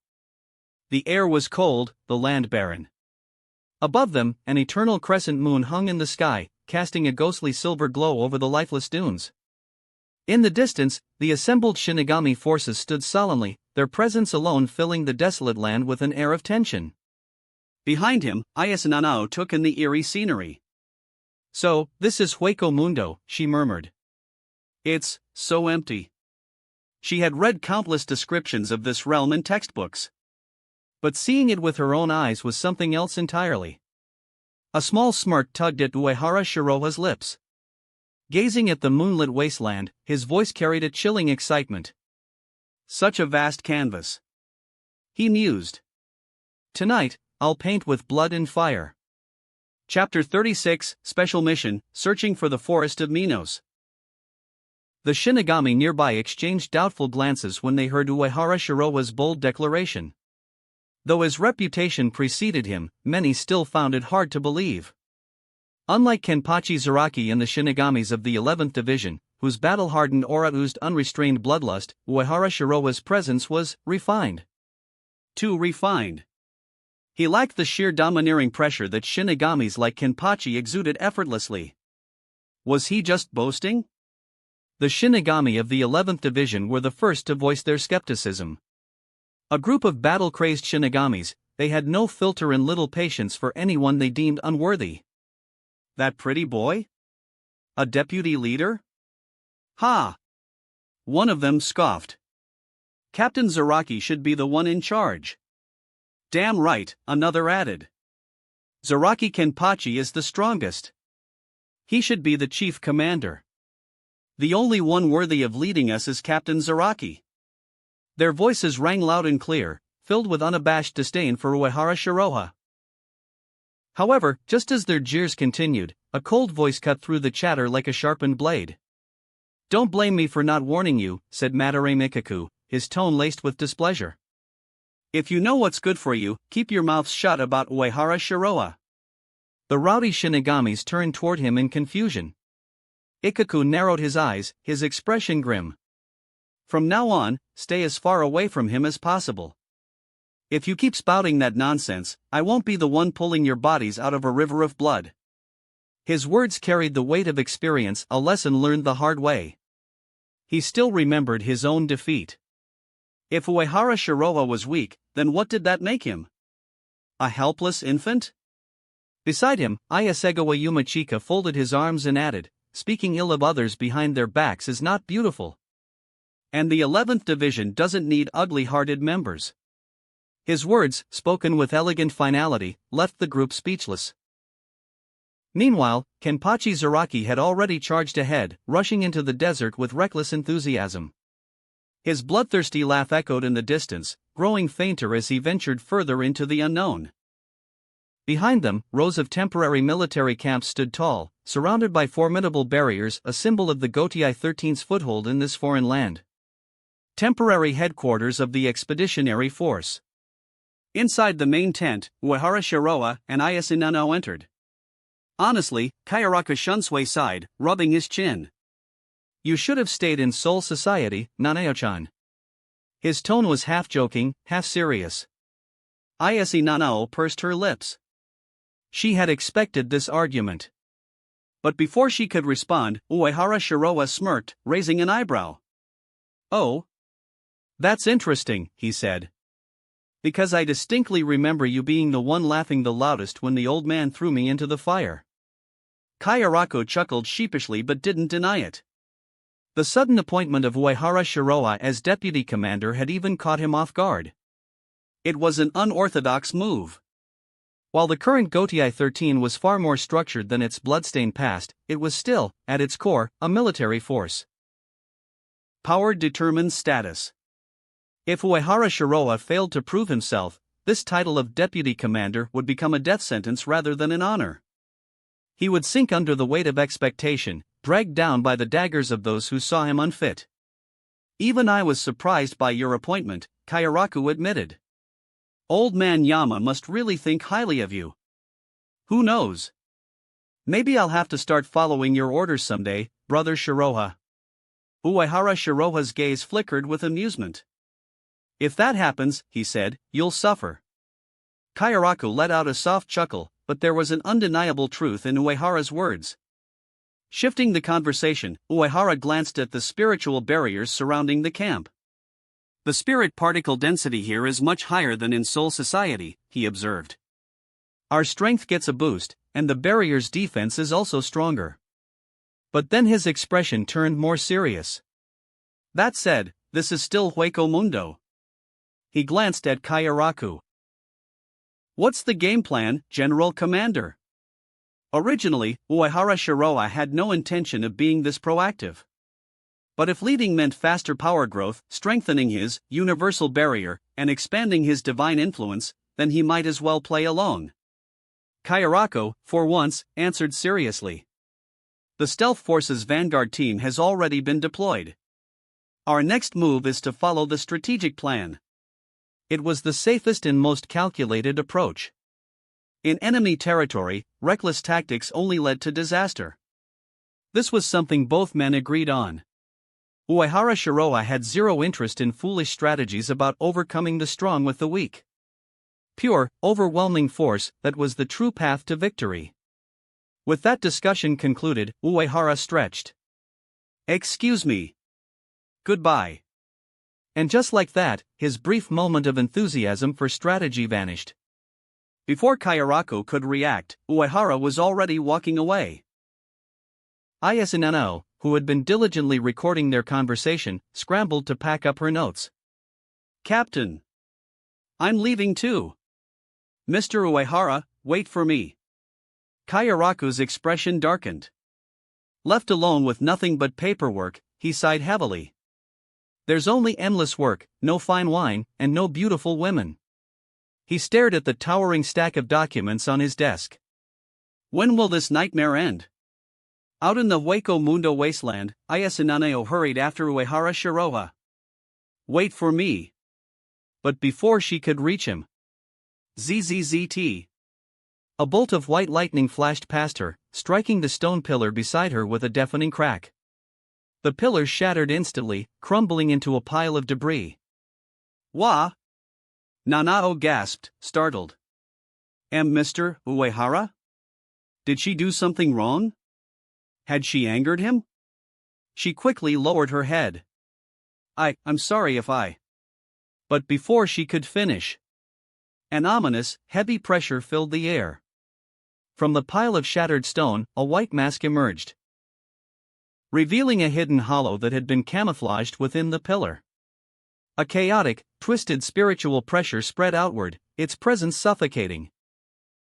The air was cold, the land barren. Above them, an eternal crescent moon hung in the sky, casting a ghostly silver glow over the lifeless dunes. In the distance, the assembled Shinigami forces stood solemnly, their presence alone filling the desolate land with an air of tension. Behind him, Nanao took in the eerie scenery. "So, this is Hueco Mundo," she murmured. "It's so empty." She had read countless descriptions of this realm in textbooks. But seeing it with her own eyes was something else entirely. A small smirk tugged at Uehara Shiroha's lips. Gazing at the moonlit wasteland, his voice carried a chilling excitement. Such a vast canvas. He mused. "Tonight, I'll paint with blood and fire." Chapter 36, Special Mission, Searching for the Forest of Minos. The Shinigami nearby exchanged doubtful glances when they heard Uehara Shiroha's bold declaration. Though his reputation preceded him, many still found it hard to believe. Unlike Kenpachi Zaraki and the Shinigamis of the 11th Division, whose battle-hardened aura oozed unrestrained bloodlust, Uehara Shiroha's presence was refined. Too refined. He lacked the sheer domineering pressure that Shinigamis like Kenpachi exuded effortlessly. Was he just boasting? The Shinigami of the 11th Division were the first to voice their skepticism. A group of battle-crazed Shinigamis, they had no filter and little patience for anyone they deemed unworthy. That pretty boy? A deputy leader? Ha! One of them scoffed. Captain Zaraki should be the one in charge. Damn right, another added. Zaraki Kenpachi is the strongest. He should be the chief commander. The only one worthy of leading us is Captain Zaraki. Their voices rang loud and clear, filled with unabashed disdain for Uehara Shiroha. However, just as their jeers continued, a cold voice cut through the chatter like a sharpened blade. "Don't blame me for not warning you," said Madarame Mikaku, his tone laced with displeasure. "If you know what's good for you, keep your mouths shut about Uehara Shiroha." The rowdy Shinigamis turned toward him in confusion. Ikaku narrowed his eyes, his expression grim. "From now on, stay as far away from him as possible. If you keep spouting that nonsense, I won't be the one pulling your bodies out of a river of blood." His words carried the weight of experience, a lesson learned the hard way. He still remembered his own defeat. If Uehara Shiroha was weak, then what did that make him? A helpless infant? Beside him, Ayasegawa Yumachika folded his arms and added, "Speaking ill of others behind their backs is not beautiful. And the 11th Division doesn't need ugly-hearted members." His words, spoken with elegant finality, left the group speechless. Meanwhile, Kenpachi Zaraki had already charged ahead, rushing into the desert with reckless enthusiasm. His bloodthirsty laugh echoed in the distance, growing fainter as he ventured further into the unknown. Behind them, rows of temporary military camps stood tall, surrounded by formidable barriers, a symbol of the Gotei 13's foothold in this foreign land. Temporary headquarters of the expeditionary force. Inside the main tent, Uehara Shiroha and Nanao entered. Honestly, Kayaraka Shunsui sighed, rubbing his chin. "You should have stayed in Soul Society, Nanao-chan." His tone was half joking, half serious. Nanao pursed her lips. She had expected this argument. But before she could respond, Uehara Shiroha smirked, raising an eyebrow. "Oh? That's interesting," he said. "Because I distinctly remember you being the one laughing the loudest when the old man threw me into the fire." Kayarako chuckled sheepishly but didn't deny it. The sudden appointment of Uehara Shiroha as deputy commander had even caught him off guard. It was an unorthodox move. While the current Gotei 13 was far more structured than its bloodstained past, it was still, at its core, a military force. Power determines status. If Uehara Shiroha failed to prove himself, this title of deputy commander would become a death sentence rather than an honor. He would sink under the weight of expectation, dragged down by the daggers of those who saw him unfit. "Even I was surprised by your appointment," Kayaraku admitted. "Old man Yama must really think highly of you. Who knows? Maybe I'll have to start following your orders someday, brother Shiroha." Uehara Shiroha's gaze flickered with amusement. "If that happens," he said, "you'll suffer." Kayaraku let out a soft chuckle, but there was an undeniable truth in Uehara's words. Shifting the conversation, Uehara glanced at the spiritual barriers surrounding the camp. The spirit particle density here is much higher than in Soul Society, he observed. Our strength gets a boost, and the barrier's defense is also stronger. But then his expression turned more serious. That said, this is still Hueco Mundo. He glanced at Kayaraku. What's the game plan, General Commander? Originally, Uehara Shiroa had no intention of being this proactive. But if leading meant faster power growth, strengthening his universal barrier, and expanding his divine influence, then he might as well play along. Kayaraku, for once, answered seriously. The Stealth Force's Vanguard team has already been deployed. Our next move is to follow the strategic plan. It was the safest and most calculated approach. In enemy territory, reckless tactics only led to disaster. This was something both men agreed on. Uehara Shiroa had zero interest in foolish strategies about overcoming the strong with the weak. Pure, overwhelming force, that was the true path to victory. With that discussion concluded, Uehara stretched. Excuse me. Goodbye. And just like that, his brief moment of enthusiasm for strategy vanished. Before Kayaraku could react, Uehara was already walking away. Isunano, who had been diligently recording their conversation, scrambled to pack up her notes. Captain! I'm leaving too. Mr. Uehara, wait for me. Kayaraku's expression darkened. Left alone with nothing but paperwork, he sighed heavily. There's only endless work, no fine wine, and no beautiful women. He stared at the towering stack of documents on his desk. When will this nightmare end? Out in the Hueco Mundo wasteland, Isunano hurried after Uehara Shiroa. Wait for me. But before she could reach him. ZZZT. A bolt of white lightning flashed past her, striking the stone pillar beside her with a deafening crack. The pillar shattered instantly, crumbling into a pile of debris. Wah! Nanao gasped, startled. Mr. Uehara? Did she do something wrong? Had she angered him? She quickly lowered her head. I'm sorry if I... But before she could finish, an ominous, heavy pressure filled the air. From the pile of shattered stone, a white mask emerged, revealing a hidden hollow that had been camouflaged within the pillar. A chaotic, twisted spiritual pressure spread outward, its presence suffocating.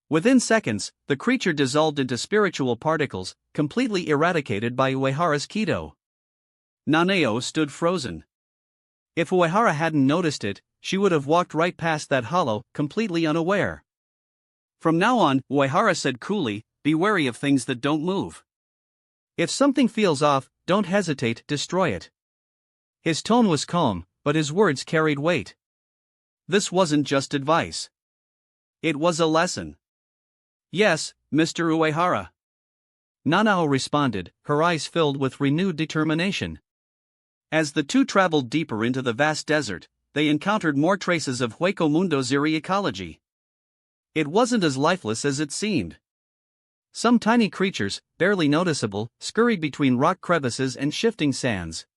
Within seconds, the creature dissolved into spiritual particles, completely eradicated by Uehara's Kido. Nanao stood frozen. If Uehara hadn't noticed it, she would have walked right past that hollow, completely unaware. From now on, Uehara said coolly, be wary of things that don't move. If something feels off, don't hesitate, destroy it. His tone was calm, but his words carried weight. This wasn't just advice. It was a lesson. Yes, Mr. Uehara. Nanao responded, her eyes filled with renewed determination. As the two traveled deeper into the vast desert, they encountered more traces of Hueco Mundo's eerie ecology. It wasn't as lifeless as it seemed. Some tiny creatures, barely noticeable, scurried between rock crevices and shifting sands.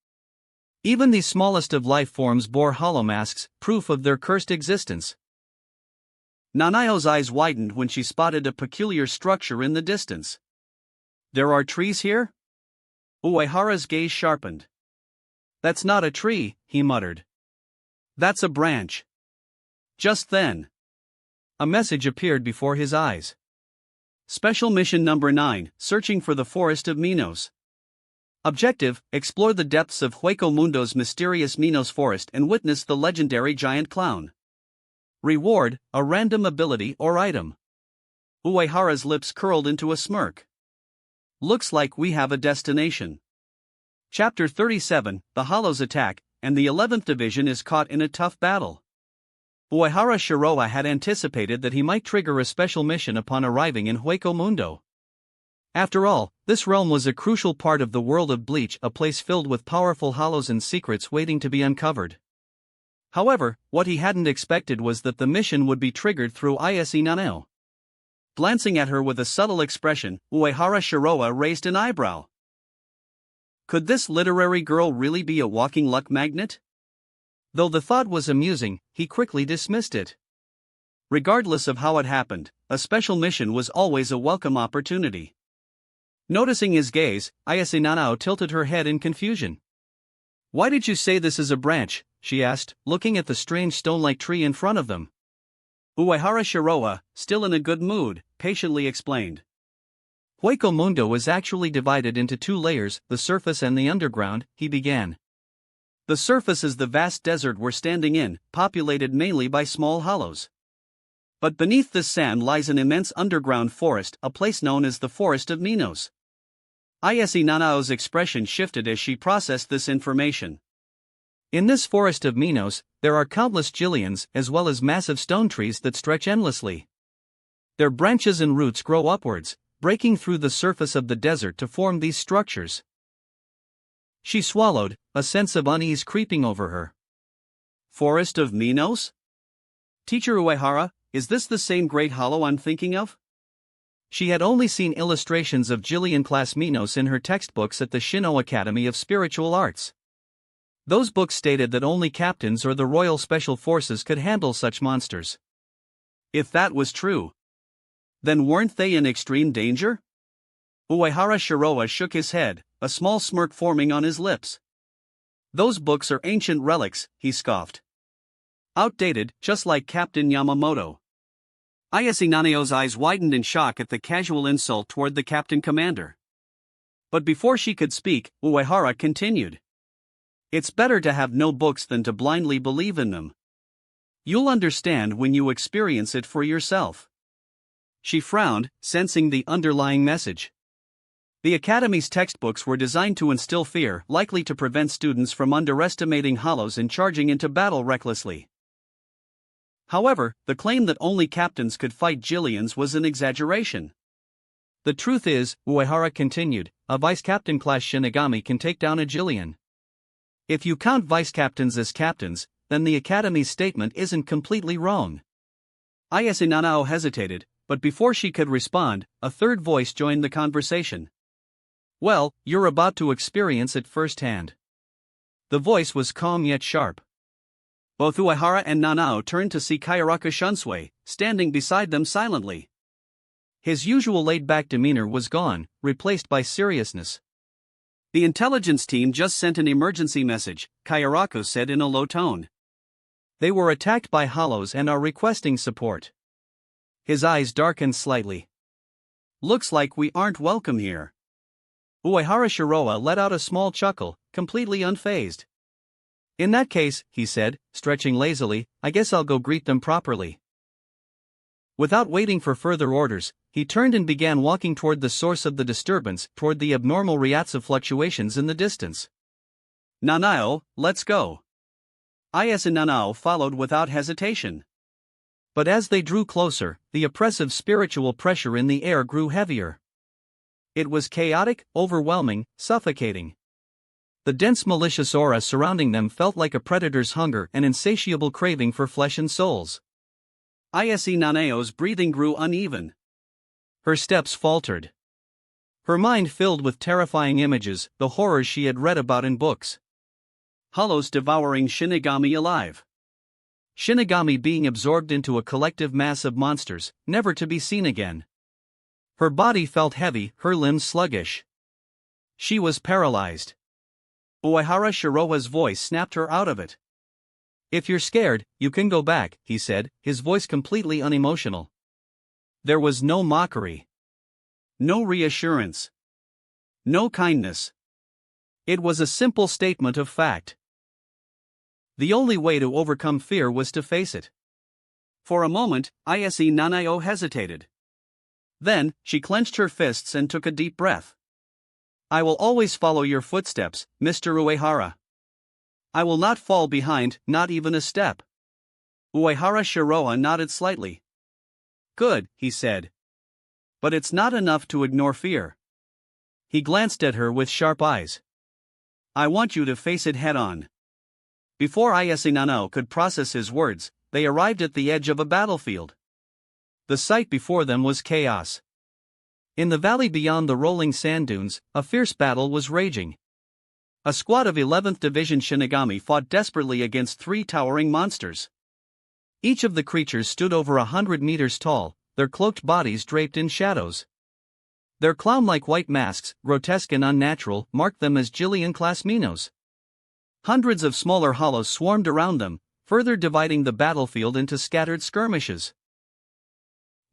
Even the smallest of life forms bore hollow masks, proof of their cursed existence. Nanao's eyes widened when she spotted a peculiar structure in the distance. There are trees here? Uehara's gaze sharpened. That's not a tree, he muttered. That's a branch. Just then, a message appeared before his eyes. Special Mission Number 9, Searching for the Forest of Minos. Objective, explore the depths of Hueco Mundo's mysterious Minos forest and witness the legendary giant clown. Reward, a random ability or item. Uehara's lips curled into a smirk. Looks like we have a destination. Chapter 37, The Hollows attack, and the 11th Division is caught in a tough battle. Uehara Shiroa had anticipated that he might trigger a special mission upon arriving in Hueco Mundo. After all, this realm was a crucial part of the world of Bleach, a place filled with powerful hollows and secrets waiting to be uncovered. However, what he hadn't expected was that the mission would be triggered through Isunano. Glancing at her with a subtle expression, Uehara Shiroa raised an eyebrow. Could this literary girl really be a walking luck magnet? Though the thought was amusing, he quickly dismissed it. Regardless of how it happened, a special mission was always a welcome opportunity. Noticing his gaze, Ayase Nanao tilted her head in confusion. "Why did you say this is a branch?" she asked, looking at the strange stone-like tree in front of them. Uehara Shiroa, still in a good mood, patiently explained. Hueco Mundo is actually divided into two layers, the surface and the underground, he began. The surface is the vast desert we're standing in, populated mainly by small hollows. But beneath this sand lies an immense underground forest, a place known as the Forest of Minos. Ayase Nanao's expression shifted as she processed this information. In this Forest of Minos, there are countless Jillians as well as massive stone trees that stretch endlessly. Their branches and roots grow upwards, breaking through the surface of the desert to form these structures. She swallowed, a sense of unease creeping over her. Forest of Minos? Teacher Uehara, is this the same great hollow I'm thinking of? She had only seen illustrations of Jillian class Minos in her textbooks at the Shinno Academy of Spiritual Arts. Those books stated that only captains or the Royal Special Forces could handle such monsters. If that was true, then weren't they in extreme danger? Uehara Shiroa shook his head, a small smirk forming on his lips. Those books are ancient relics, he scoffed. Outdated, just like Captain Yamamoto. Ayase Nanao's eyes widened in shock at the casual insult toward the captain commander. But before she could speak, Uehara continued. It's better to have no books than to blindly believe in them. You'll understand when you experience it for yourself. She frowned, sensing the underlying message. The Academy's textbooks were designed to instill fear, likely to prevent students from underestimating hollows and charging into battle recklessly. However, the claim that only captains could fight Jillians was an exaggeration. The truth is, Uehara continued, a vice-captain class Shinigami can take down a Jillian. If you count vice-captains as captains, then the Academy's statement isn't completely wrong. Ayase Nanao hesitated, but before she could respond, a third voice joined the conversation. Well, you're about to experience it firsthand. The voice was calm yet sharp. Both Uehara and Nanao turned to see Kayaraka Shunsui, standing beside them silently. His usual laid-back demeanor was gone, replaced by seriousness. The intelligence team just sent an emergency message, Kayaraka said in a low tone. They were attacked by hollows and are requesting support. His eyes darkened slightly. Looks like we aren't welcome here. Uehara Shiroa let out a small chuckle, completely unfazed. In that case, he said, stretching lazily, I guess I'll go greet them properly. Without waiting for further orders, he turned and began walking toward the source of the disturbance, toward the abnormal Ryatsu fluctuations in the distance. Nanao, let's go. Ayase Nanao followed without hesitation. But as they drew closer, the oppressive spiritual pressure in the air grew heavier. It was chaotic, overwhelming, suffocating. The dense malicious aura surrounding them felt like a predator's hunger and insatiable craving for flesh and souls. Ayase Nanao's breathing grew uneven. Her steps faltered. Her mind filled with terrifying images, the horrors she had read about in books. Hollows devouring Shinigami alive. Shinigami being absorbed into a collective mass of monsters, never to be seen again. Her body felt heavy, her limbs sluggish. She was paralyzed. Uehara Shiroa's voice snapped her out of it. If you're scared, you can go back, he said, his voice completely unemotional. There was no mockery. No reassurance. No kindness. It was a simple statement of fact. The only way to overcome fear was to face it. For a moment, Ayase Nanao hesitated. Then, she clenched her fists and took a deep breath. I will always follow your footsteps, Mr. Uehara. I will not fall behind, not even a step. Uehara Shiroa nodded slightly. Good, he said. But it's not enough to ignore fear. He glanced at her with sharp eyes. I want you to face it head-on. Before Ayase Nanao could process his words, they arrived at the edge of a battlefield. The sight before them was chaos. In the valley beyond the rolling sand dunes, a fierce battle was raging. A squad of 11th Division Shinigami fought desperately against 3 towering monsters. Each of the creatures stood over 100 meters tall, their cloaked bodies draped in shadows. Their clown-like white masks, grotesque and unnatural, marked them as Jillian-class Minos. Hundreds of smaller hollows swarmed around them, further dividing the battlefield into scattered skirmishes.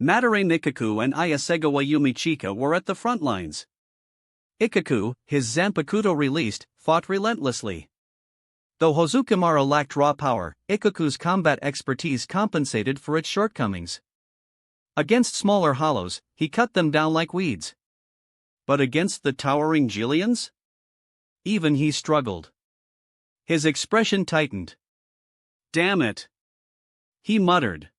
Madarame Ikaku and Ayasegawa Yumichika were at the front lines. Ikaku, his Zanpakuto released, fought relentlessly. Though Hozukimaru lacked raw power, Ikaku's combat expertise compensated for its shortcomings. Against smaller hollows, he cut them down like weeds. But against the towering Jillians? Even he struggled. His expression tightened. "Damn it!" he muttered.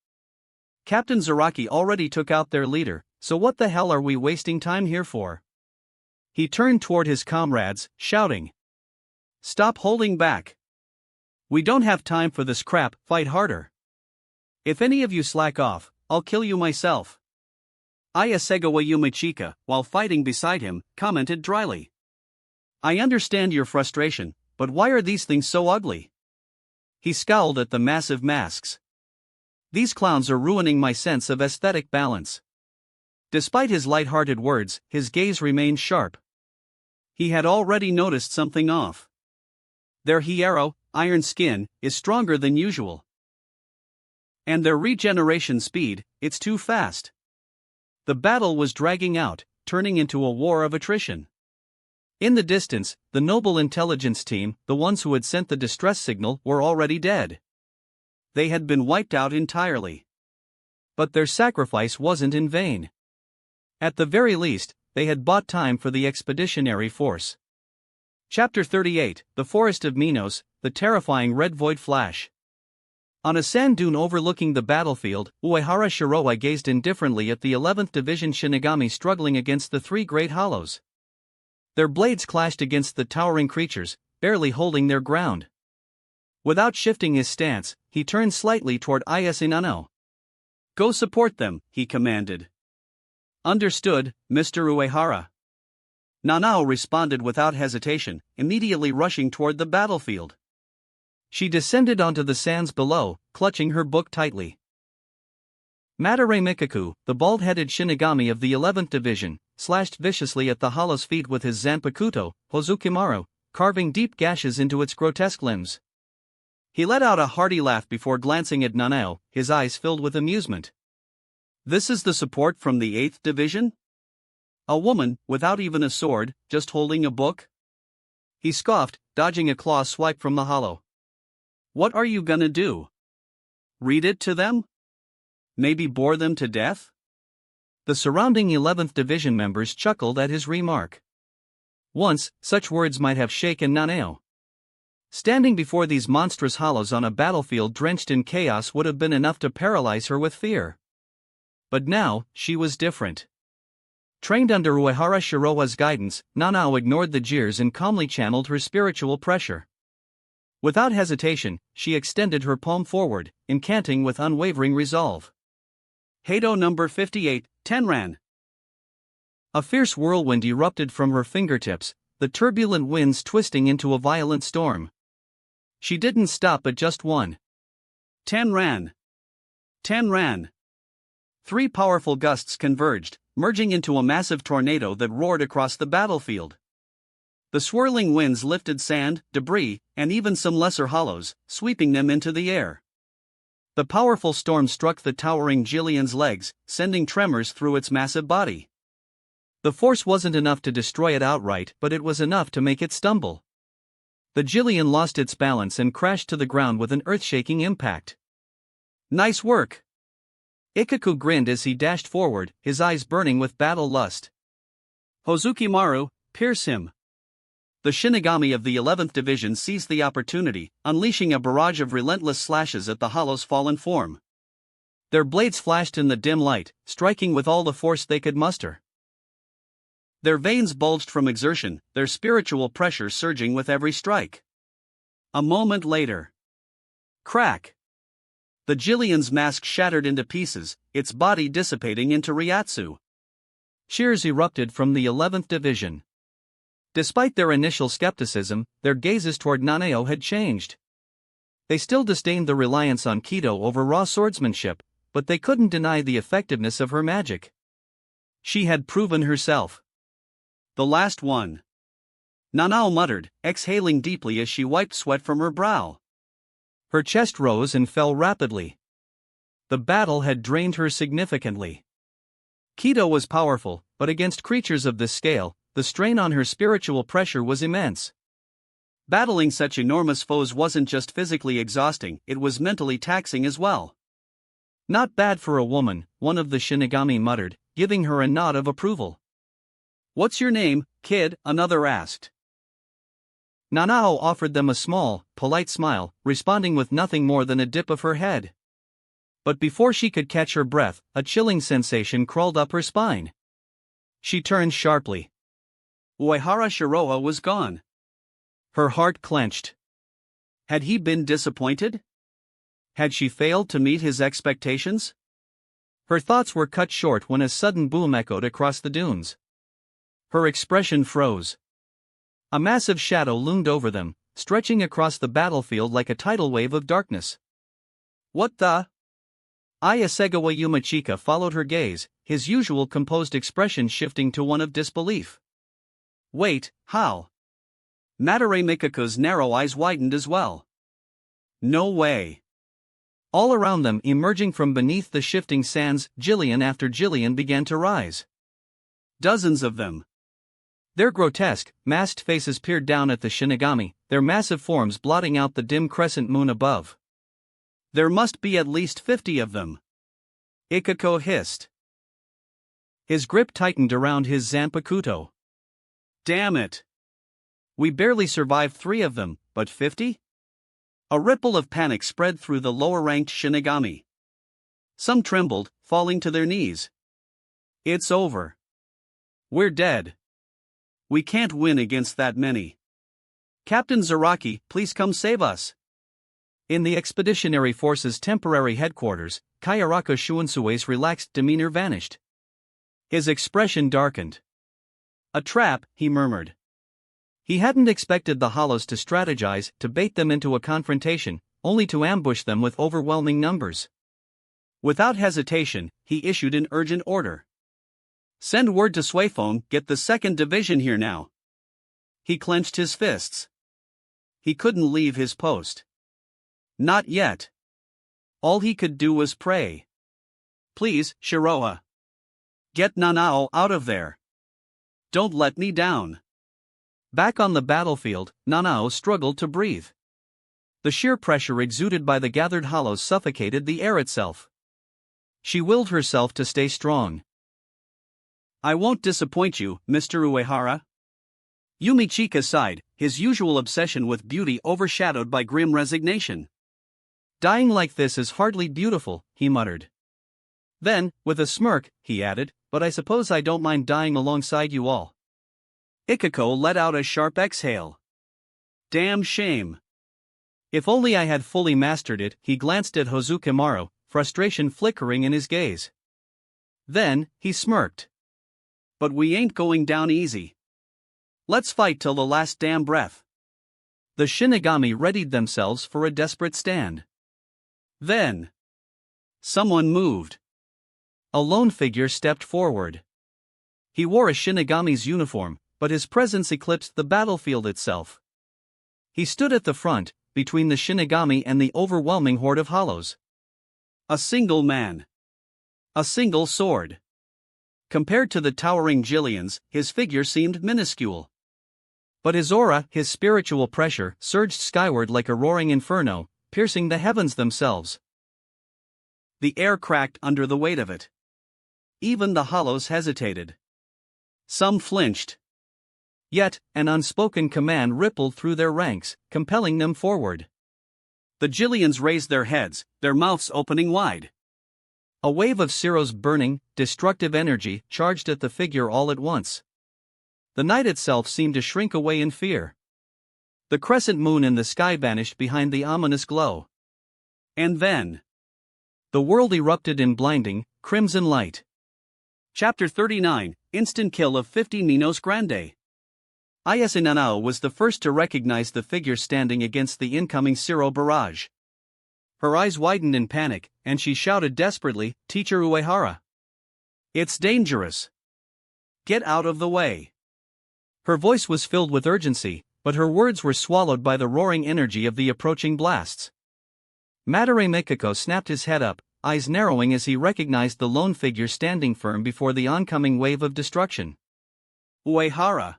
"Captain Zaraki already took out their leader, so what the hell are we wasting time here for?" He turned toward his comrades, shouting, "Stop holding back! We don't have time for this crap, fight harder. If any of you slack off, I'll kill you myself." Ayasegawa Yumichika, while fighting beside him, commented dryly, "I understand your frustration, but why are these things so ugly?" He scowled at the massive masks. "These clowns are ruining my sense of aesthetic balance." Despite his light-hearted words, his gaze remained sharp. He had already noticed something off. Their Hierro, iron skin, is stronger than usual. And their regeneration speed, it's too fast. The battle was dragging out, turning into a war of attrition. In the distance, the noble intelligence team, the ones who had sent the distress signal, were already dead. They had been wiped out entirely. But their sacrifice wasn't in vain. At the very least, they had bought time for the expeditionary force. Chapter 38, The Forest of Minos, The Terrifying Red Void Flash. On a sand dune overlooking the battlefield, Uehara Shiroa gazed indifferently at the 11th Division Shinigami struggling against the 3 great hollows. Their blades clashed against the towering creatures, barely holding their ground. Without shifting his stance, he turned slightly toward Ayase Nanao. "Go support them," he commanded. "Understood, Mr. Uehara." Nanao responded without hesitation, immediately rushing toward the battlefield. She descended onto the sands below, clutching her book tightly. Madarame Ikaku, the bald-headed Shinigami of the 11th Division, slashed viciously at the hollow's feet with his Zanpakuto, Hozukimaru, carving deep gashes into its grotesque limbs. He let out a hearty laugh before glancing at Nanao, his eyes filled with amusement. "This is the support from the 8th Division? A woman, without even a sword, just holding a book?" He scoffed, dodging a claw swipe from the hollow. "What are you gonna do? Read it to them? Maybe bore them to death?" The surrounding 11th Division members chuckled at his remark. Once, such words might have shaken Nanao. Standing before these monstrous hollows on a battlefield drenched in chaos would have been enough to paralyze her with fear. But now, she was different. Trained under Uehara Shiroa's guidance, Nanao ignored the jeers and calmly channeled her spiritual pressure. Without hesitation, she extended her palm forward, incanting with unwavering resolve. "Heido number 58, Tenran." A fierce whirlwind erupted from her fingertips, the turbulent winds twisting into a violent storm. She didn't stop at just one. Tenran! Tenran! 3 powerful gusts converged, merging into a massive tornado that roared across the battlefield. The swirling winds lifted sand, debris, and even some lesser hollows, sweeping them into the air. The powerful storm struck the towering Jillian's legs, sending tremors through its massive body. The force wasn't enough to destroy it outright, but it was enough to make it stumble. The Jillian lost its balance and crashed to the ground with an earth-shaking impact. "Nice work!" Ikaku grinned as he dashed forward, his eyes burning with battle lust. "Hozukimaru, pierce him!" The Shinigami of the 11th Division seized the opportunity, unleashing a barrage of relentless slashes at the hollow's fallen form. Their blades flashed in the dim light, striking with all the force they could muster. Their veins bulged from exertion, their spiritual pressure surging with every strike. A moment later. Crack! The Jillian's mask shattered into pieces, its body dissipating into Ryatsu. Cheers erupted from the 11th Division. Despite their initial skepticism, their gazes toward Nanao had changed. They still disdained the reliance on Kido over raw swordsmanship, but they couldn't deny the effectiveness of her magic. She had proven herself. The last one. Nanao muttered, exhaling deeply as she wiped sweat from her brow. Her chest rose and fell rapidly. The battle had drained her significantly. Kido was powerful, but against creatures of this scale, the strain on her spiritual pressure was immense. Battling such enormous foes wasn't just physically exhausting, it was mentally taxing as well. Not bad for a woman, one of the Shinigami muttered, giving her a nod of approval. What's your name, kid? Another asked. Nanao offered them a small, polite smile, responding with nothing more than a dip of her head. But before she could catch her breath, a chilling sensation crawled up her spine. She turned sharply. Uehara Shiroha was gone. Her heart clenched. Had he been disappointed? Had she failed to meet his expectations? Her thoughts were cut short when a sudden boom echoed across the dunes. Her expression froze. A massive shadow loomed over them, stretching across the battlefield like a tidal wave of darkness. What the? Ayasegawa Yumachika followed her gaze, his usual composed expression shifting to one of disbelief. Wait, how? Madarame Mikaku's narrow eyes widened as well. No way. All around them, emerging from beneath the shifting sands, Jillian after Jillian began to rise. Dozens of them. Their grotesque, masked faces peered down at the Shinigami, their massive forms blotting out the dim crescent moon above. There must be at least 50 of them. Ikako hissed. His grip tightened around his Zanpakuto. Damn it. We barely survived 3 of them, but 50? A ripple of panic spread through the lower-ranked Shinigami. Some trembled, falling to their knees. It's over. We're dead. We can't win against that many. Captain Zaraki, please come save us. In the Expeditionary Force's temporary headquarters, Kayaraka Shuansue's relaxed demeanor vanished. His expression darkened. A trap, he murmured. He hadn't expected the Hollows to strategize, to bait them into a confrontation, only to ambush them with overwhelming numbers. Without hesitation, he issued an urgent order. Send word to Suifeng, get the 2nd Division here now. He clenched his fists. He couldn't leave his post. Not yet. All he could do was pray. Please, Shiroha. Get Nanao out of there. Don't let me down. Back on the battlefield, Nanao struggled to breathe. The sheer pressure exuded by the gathered Hollows suffocated the air itself. She willed herself to stay strong. I won't disappoint you, Mr. Uehara. Yumichika sighed, his usual obsession with beauty overshadowed by grim resignation. Dying like this is hardly beautiful, he muttered. Then, with a smirk, he added, but I suppose I don't mind dying alongside you all. Ikako let out a sharp exhale. Damn shame. If only I had fully mastered it, he glanced at Hozukimaru, frustration flickering in his gaze. Then, he smirked. But we ain't going down easy. Let's fight till the last damn breath. The Shinigami readied themselves for a desperate stand. Then, someone moved. A lone figure stepped forward. He wore a Shinigami's uniform, but his presence eclipsed the battlefield itself. He stood at the front, between the Shinigami and the overwhelming horde of Hollows. A single man. A single sword. Compared to the towering Jillians, his figure seemed minuscule. But his aura, his spiritual pressure, surged skyward like a roaring inferno, piercing the heavens themselves. The air cracked under the weight of it. Even the Hollows hesitated. Some flinched. Yet, an unspoken command rippled through their ranks, compelling them forward. The Jillians raised their heads, their mouths opening wide. A wave of Ciro's burning, destructive energy charged at the figure all at once. The night itself seemed to shrink away in fear. The crescent moon in the sky vanished behind the ominous glow. And then, The world erupted in blinding, crimson light. Chapter 39, Instant Kill of 50 Minos Grande. Ayase Nanao was the first to recognize the figure standing against the incoming Shiro barrage. Her eyes widened in panic, and she shouted desperately, "Teacher Uehara! It's dangerous! Get out of the way!" Her voice was filled with urgency, but her words were swallowed by the roaring energy of the approaching blasts. Madare Mikako snapped his head up, eyes narrowing as he recognized the lone figure standing firm before the oncoming wave of destruction. Uehara!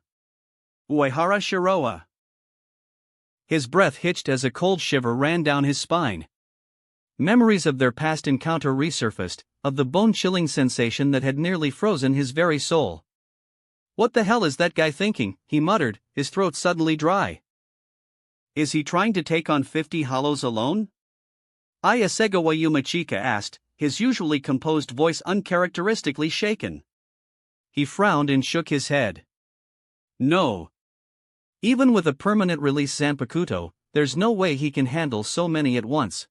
Uehara Shiroa! His breath hitched as a cold shiver ran down his spine. Memories of their past encounter resurfaced, of the bone-chilling sensation that had nearly frozen his very soul. "What the hell is that guy thinking?" he muttered, his throat suddenly dry. "Is he trying to take on 50 hollows alone?" Ayasegawa Yumachika asked, his usually composed voice uncharacteristically shaken. He frowned and shook his head. "No. Even with a permanent release Zanpakuto, there's no way he can handle so many at once.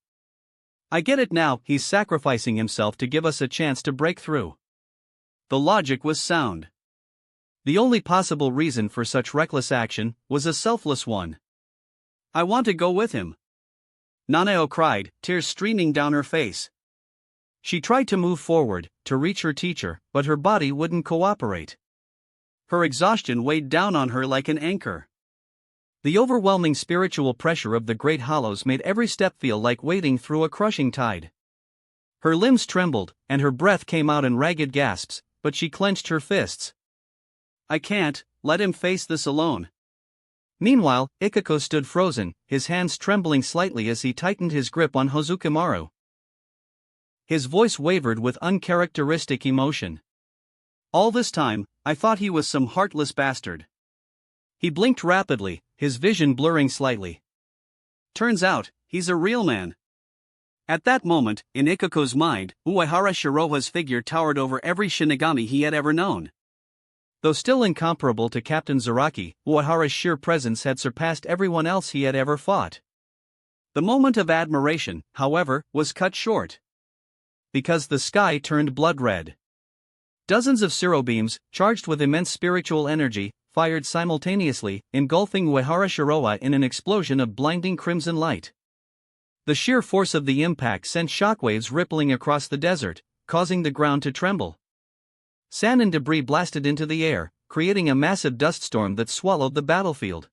I get it now, he's sacrificing himself to give us a chance to break through." The logic was sound. The only possible reason for such reckless action was a selfless one. "I want to go with him," Nanao cried, tears streaming down her face. She tried to move forward, to reach her teacher, but her body wouldn't cooperate. Her exhaustion weighed down on her like an anchor. The overwhelming spiritual pressure of the Great Hollows made every step feel like wading through a crushing tide. Her limbs trembled, and her breath came out in ragged gasps, but she clenched her fists. "I can't let him face this alone." Meanwhile, Ikako stood frozen, his hands trembling slightly as he tightened his grip on Hozukimaru. His voice wavered with uncharacteristic emotion. "All this time, I thought he was some heartless bastard." He blinked rapidly, his vision blurring slightly. "Turns out, he's a real man." At that moment, in Ikako's mind, Uehara Shiroha's figure towered over every Shinigami he had ever known. Though still incomparable to Captain Zaraki, Uehara's sheer presence had surpassed everyone else he had ever fought. The moment of admiration, however, was cut short. Because the sky turned blood red. Dozens of Shiro beams, charged with immense spiritual energy, fired simultaneously, engulfing Uehara Shiroha in an explosion of blinding crimson light. The sheer force of the impact sent shockwaves rippling across the desert, causing the ground to tremble. Sand and debris blasted into the air, creating a massive dust storm that swallowed the battlefield.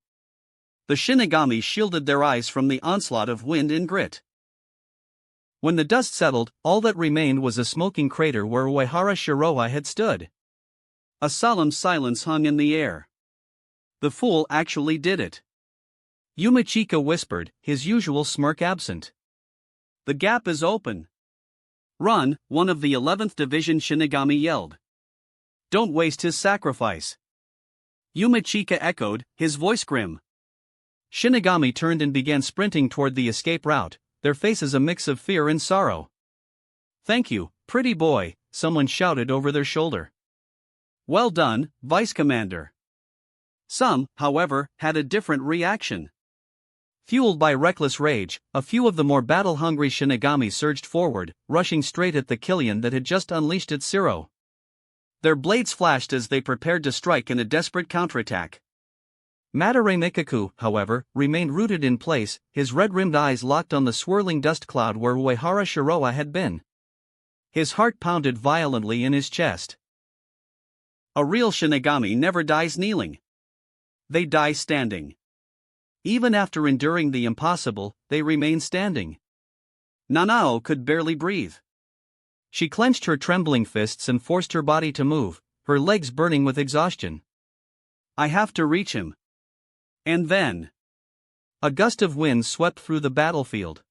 The Shinigami shielded their eyes from the onslaught of wind and grit. When the dust settled, all that remained was a smoking crater where Uehara Shiroha had stood. A solemn silence hung in the air. The fool actually did it. Yumachika whispered, his usual smirk absent. "The gap is open." "Run," one of the 11th Division Shinigami yelled. "Don't waste his sacrifice." Yumachika echoed, his voice grim. Shinigami turned and began sprinting toward the escape route, their faces a mix of fear and sorrow. "Thank you, pretty boy," someone shouted over their shoulder. "Well done, Vice Commander." Some, however, had a different reaction. Fueled by reckless rage, a few of the more battle-hungry Shinigami surged forward, rushing straight at the Killian that had just unleashed its Shiro. Their blades flashed as they prepared to strike in a desperate counterattack. Madare Mikaku, however, remained rooted in place, his red-rimmed eyes locked on the swirling dust cloud where Uehara Shiroha had been. His heart pounded violently in his chest. A real Shinigami never dies kneeling. They die standing. Even after enduring the impossible, they remain standing. Nanao could barely breathe. She clenched her trembling fists and forced her body to move, her legs burning with exhaustion. "I have to reach him." And then, a gust of wind swept through the battlefield.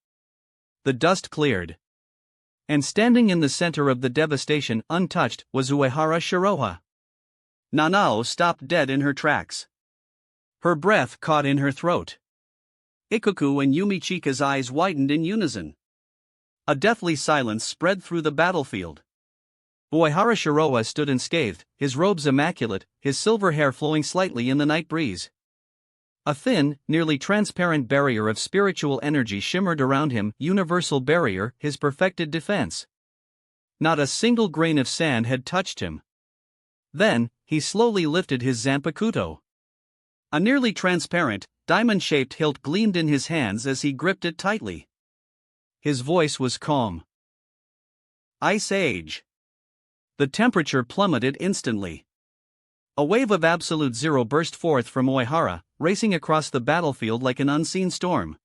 The dust cleared. And standing in the center of the devastation, untouched, was Uehara Shiroha. Nanao stopped dead in her tracks. Her breath caught in her throat. Ikoku and Yumichika's eyes widened in unison. A deathly silence spread through the battlefield. Uehara Shiroha stood unscathed, his robes immaculate, his silver hair flowing slightly in the night breeze. A thin, nearly transparent barrier of spiritual energy shimmered around him, universal barrier, his perfected defense. Not a single grain of sand had touched him. Then, he slowly lifted his Zanpakuto. A nearly transparent, diamond-shaped hilt gleamed in his hands as he gripped it tightly. His voice was calm. Ice Age. The temperature plummeted instantly. A wave of absolute zero burst forth from Uehara, racing across the battlefield like an unseen storm.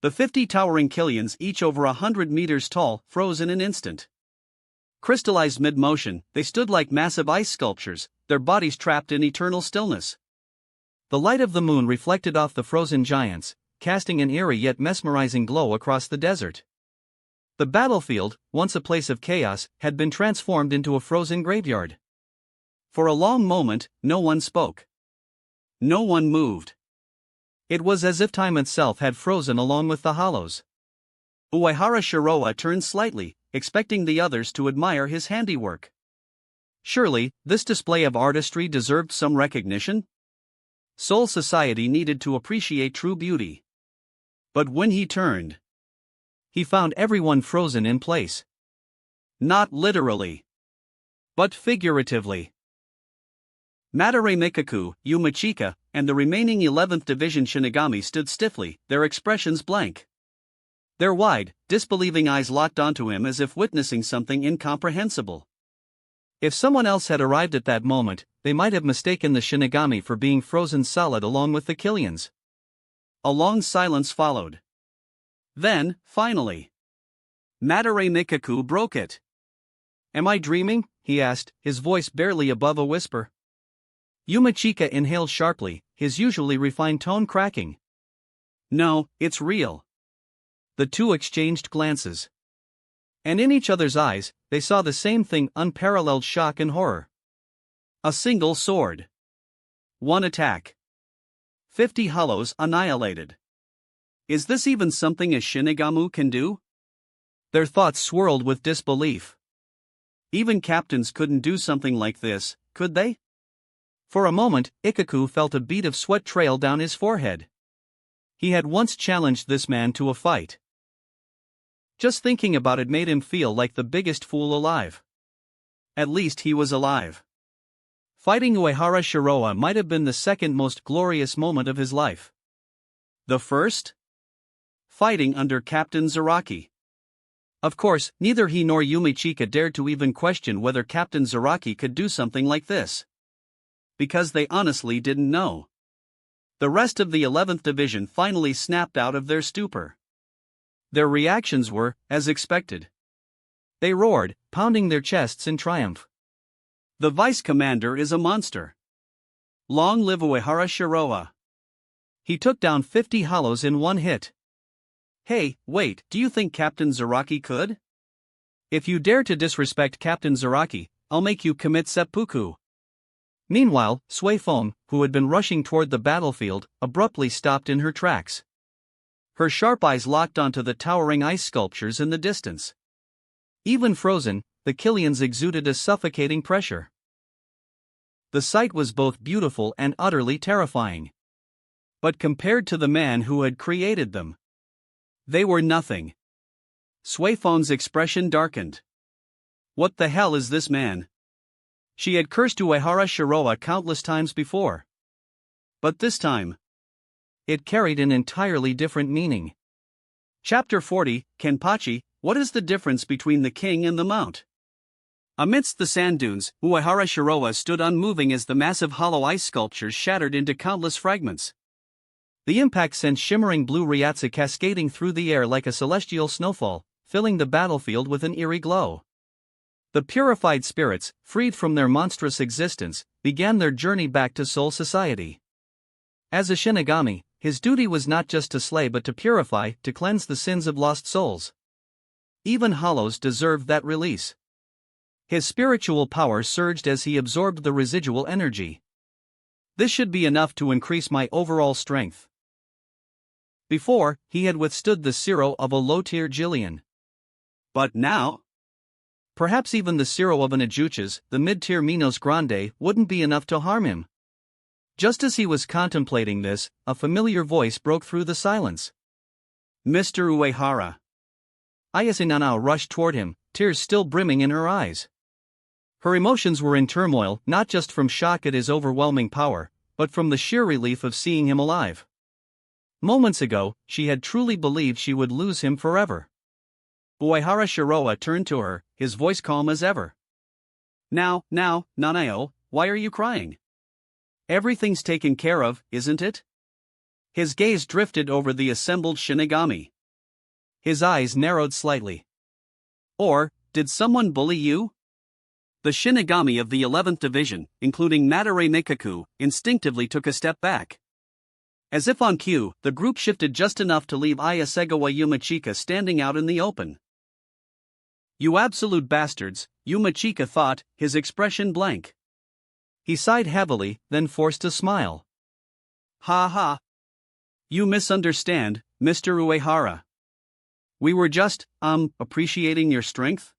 The 50 towering Killians, each over 100 meters tall, froze in an instant. Crystallized mid-motion, they stood like massive ice sculptures, their bodies trapped in eternal stillness. The light of the moon reflected off the frozen giants, casting an eerie yet mesmerizing glow across the desert. The battlefield, once a place of chaos, had been transformed into a frozen graveyard. For a long moment, no one spoke. No one moved. It was as if time itself had frozen along with the hollows. Uehara Shiroa turned slightly, expecting the others to admire his handiwork. Surely, this display of artistry deserved some recognition? Soul Society needed to appreciate true beauty. But when he turned, he found everyone frozen in place. Not literally, but figuratively. Madarame Mikaku, Yumachika, and the remaining 11th Division Shinigami stood stiffly, their expressions blank. Their wide, disbelieving eyes locked onto him as if witnessing something incomprehensible. If someone else had arrived at that moment, they might have mistaken the Shinigami for being frozen solid along with the Killians. A long silence followed. Then, finally, Madarame Mikaku broke it. "Am I dreaming?" he asked, his voice barely above a whisper. Yumachika inhaled sharply, his usually refined tone cracking. "No, it's real." The two exchanged glances. And in each other's eyes, they saw the same thing: unparalleled shock and horror. A single sword. One attack. 50 hollows annihilated. Is this even something a Shinigami can do? Their thoughts swirled with disbelief. Even captains couldn't do something like this, could they? For a moment, Ikaku felt a bead of sweat trail down his forehead. He had once challenged this man to a fight. Just thinking about it made him feel like the biggest fool alive. At least he was alive. Fighting Uehara Shiroa might have been the second most glorious moment of his life. The first? Fighting under Captain Zaraki. Of course, neither he nor Yumachika dared to even question whether Captain Zaraki could do something like this. Because they honestly didn't know. The rest of the 11th Division finally snapped out of their stupor. Their reactions were, as expected. They roared, pounding their chests in triumph. "The Vice Commander is a monster. Long live Uehara Shiroa. He took down 50 hollows in one hit. Hey, wait, do you think Captain Zaraki could? If you dare to disrespect Captain Zaraki, I'll make you commit seppuku." Meanwhile, Suifeng, who had been rushing toward the battlefield, abruptly stopped in her tracks. Her sharp eyes locked onto the towering ice sculptures in the distance. Even frozen, the Killians exuded a suffocating pressure. The sight was both beautiful and utterly terrifying. But compared to the man who had created them, they were nothing. Suifeng's expression darkened. What the hell is this man? She had cursed Uehara Shiroa countless times before. But this time, it carried an entirely different meaning. Chapter 40, Kenpachi, What is the difference between the king and the mount? Amidst the sand dunes, Uehara Shiroa stood unmoving as the massive hollow ice sculptures shattered into countless fragments. The impact sent shimmering blue ryatsu cascading through the air like a celestial snowfall, filling the battlefield with an eerie glow. The purified spirits, freed from their monstrous existence, began their journey back to Soul Society. As a Shinigami, his duty was not just to slay but to purify, to cleanse the sins of lost souls. Even hollows deserved that release. His spiritual power surged as he absorbed the residual energy. This should be enough to increase my overall strength. Before, he had withstood the zero of a low-tier Jillian. But now? Perhaps even the zero of an Ajuchas, the mid-tier Minos Grande, wouldn't be enough to harm him. Just as he was contemplating this, a familiar voice broke through the silence. Mr. Uehara. Ayase Nanao rushed toward him, tears still brimming in her eyes. Her emotions were in turmoil, not just from shock at his overwhelming power, but from the sheer relief of seeing him alive. Moments ago, she had truly believed she would lose him forever. Uehara Shiroa turned to her, his voice calm as ever. Now, Nanao, why are you crying? Everything's taken care of, isn't it? His gaze drifted over the assembled Shinigami. His eyes narrowed slightly. Or, did someone bully you? The Shinigami of the 11th Division, including Madarei Mikaku, instinctively took a step back. As if on cue, the group shifted just enough to leave Ayasegawa Yumachika standing out in the open. You absolute bastards, Yumachika thought, his expression blank. He sighed heavily, then forced a smile. Ha ha. You misunderstand, Mr. Uehara. We were just, appreciating your strength?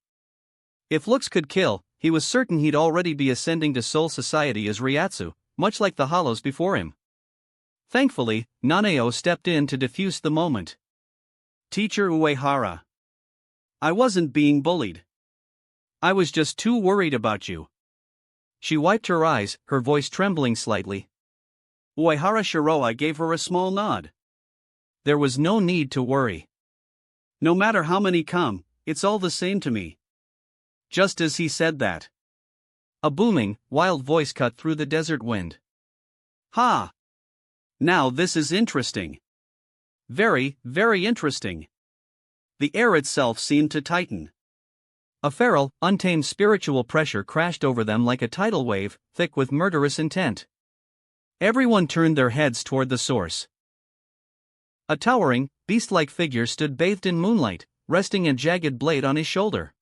If looks could kill, he was certain he'd already be ascending to Soul Society as Ryatsu, much like the hollows before him. Thankfully, Nanao stepped in to defuse the moment. Teacher Uehara. I wasn't being bullied. I was just too worried about you. She wiped her eyes, her voice trembling slightly. Uehara Shiroa gave her a small nod. There was no need to worry. No matter how many come, it's all the same to me. Just as he said that, a booming, wild voice cut through the desert wind. Ha! Now this is interesting. Very, very interesting. The air itself seemed to tighten. A feral, untamed spiritual pressure crashed over them like a tidal wave, thick with murderous intent. Everyone turned their heads toward the source. A towering, beast-like figure stood bathed in moonlight, resting a jagged blade on his shoulder.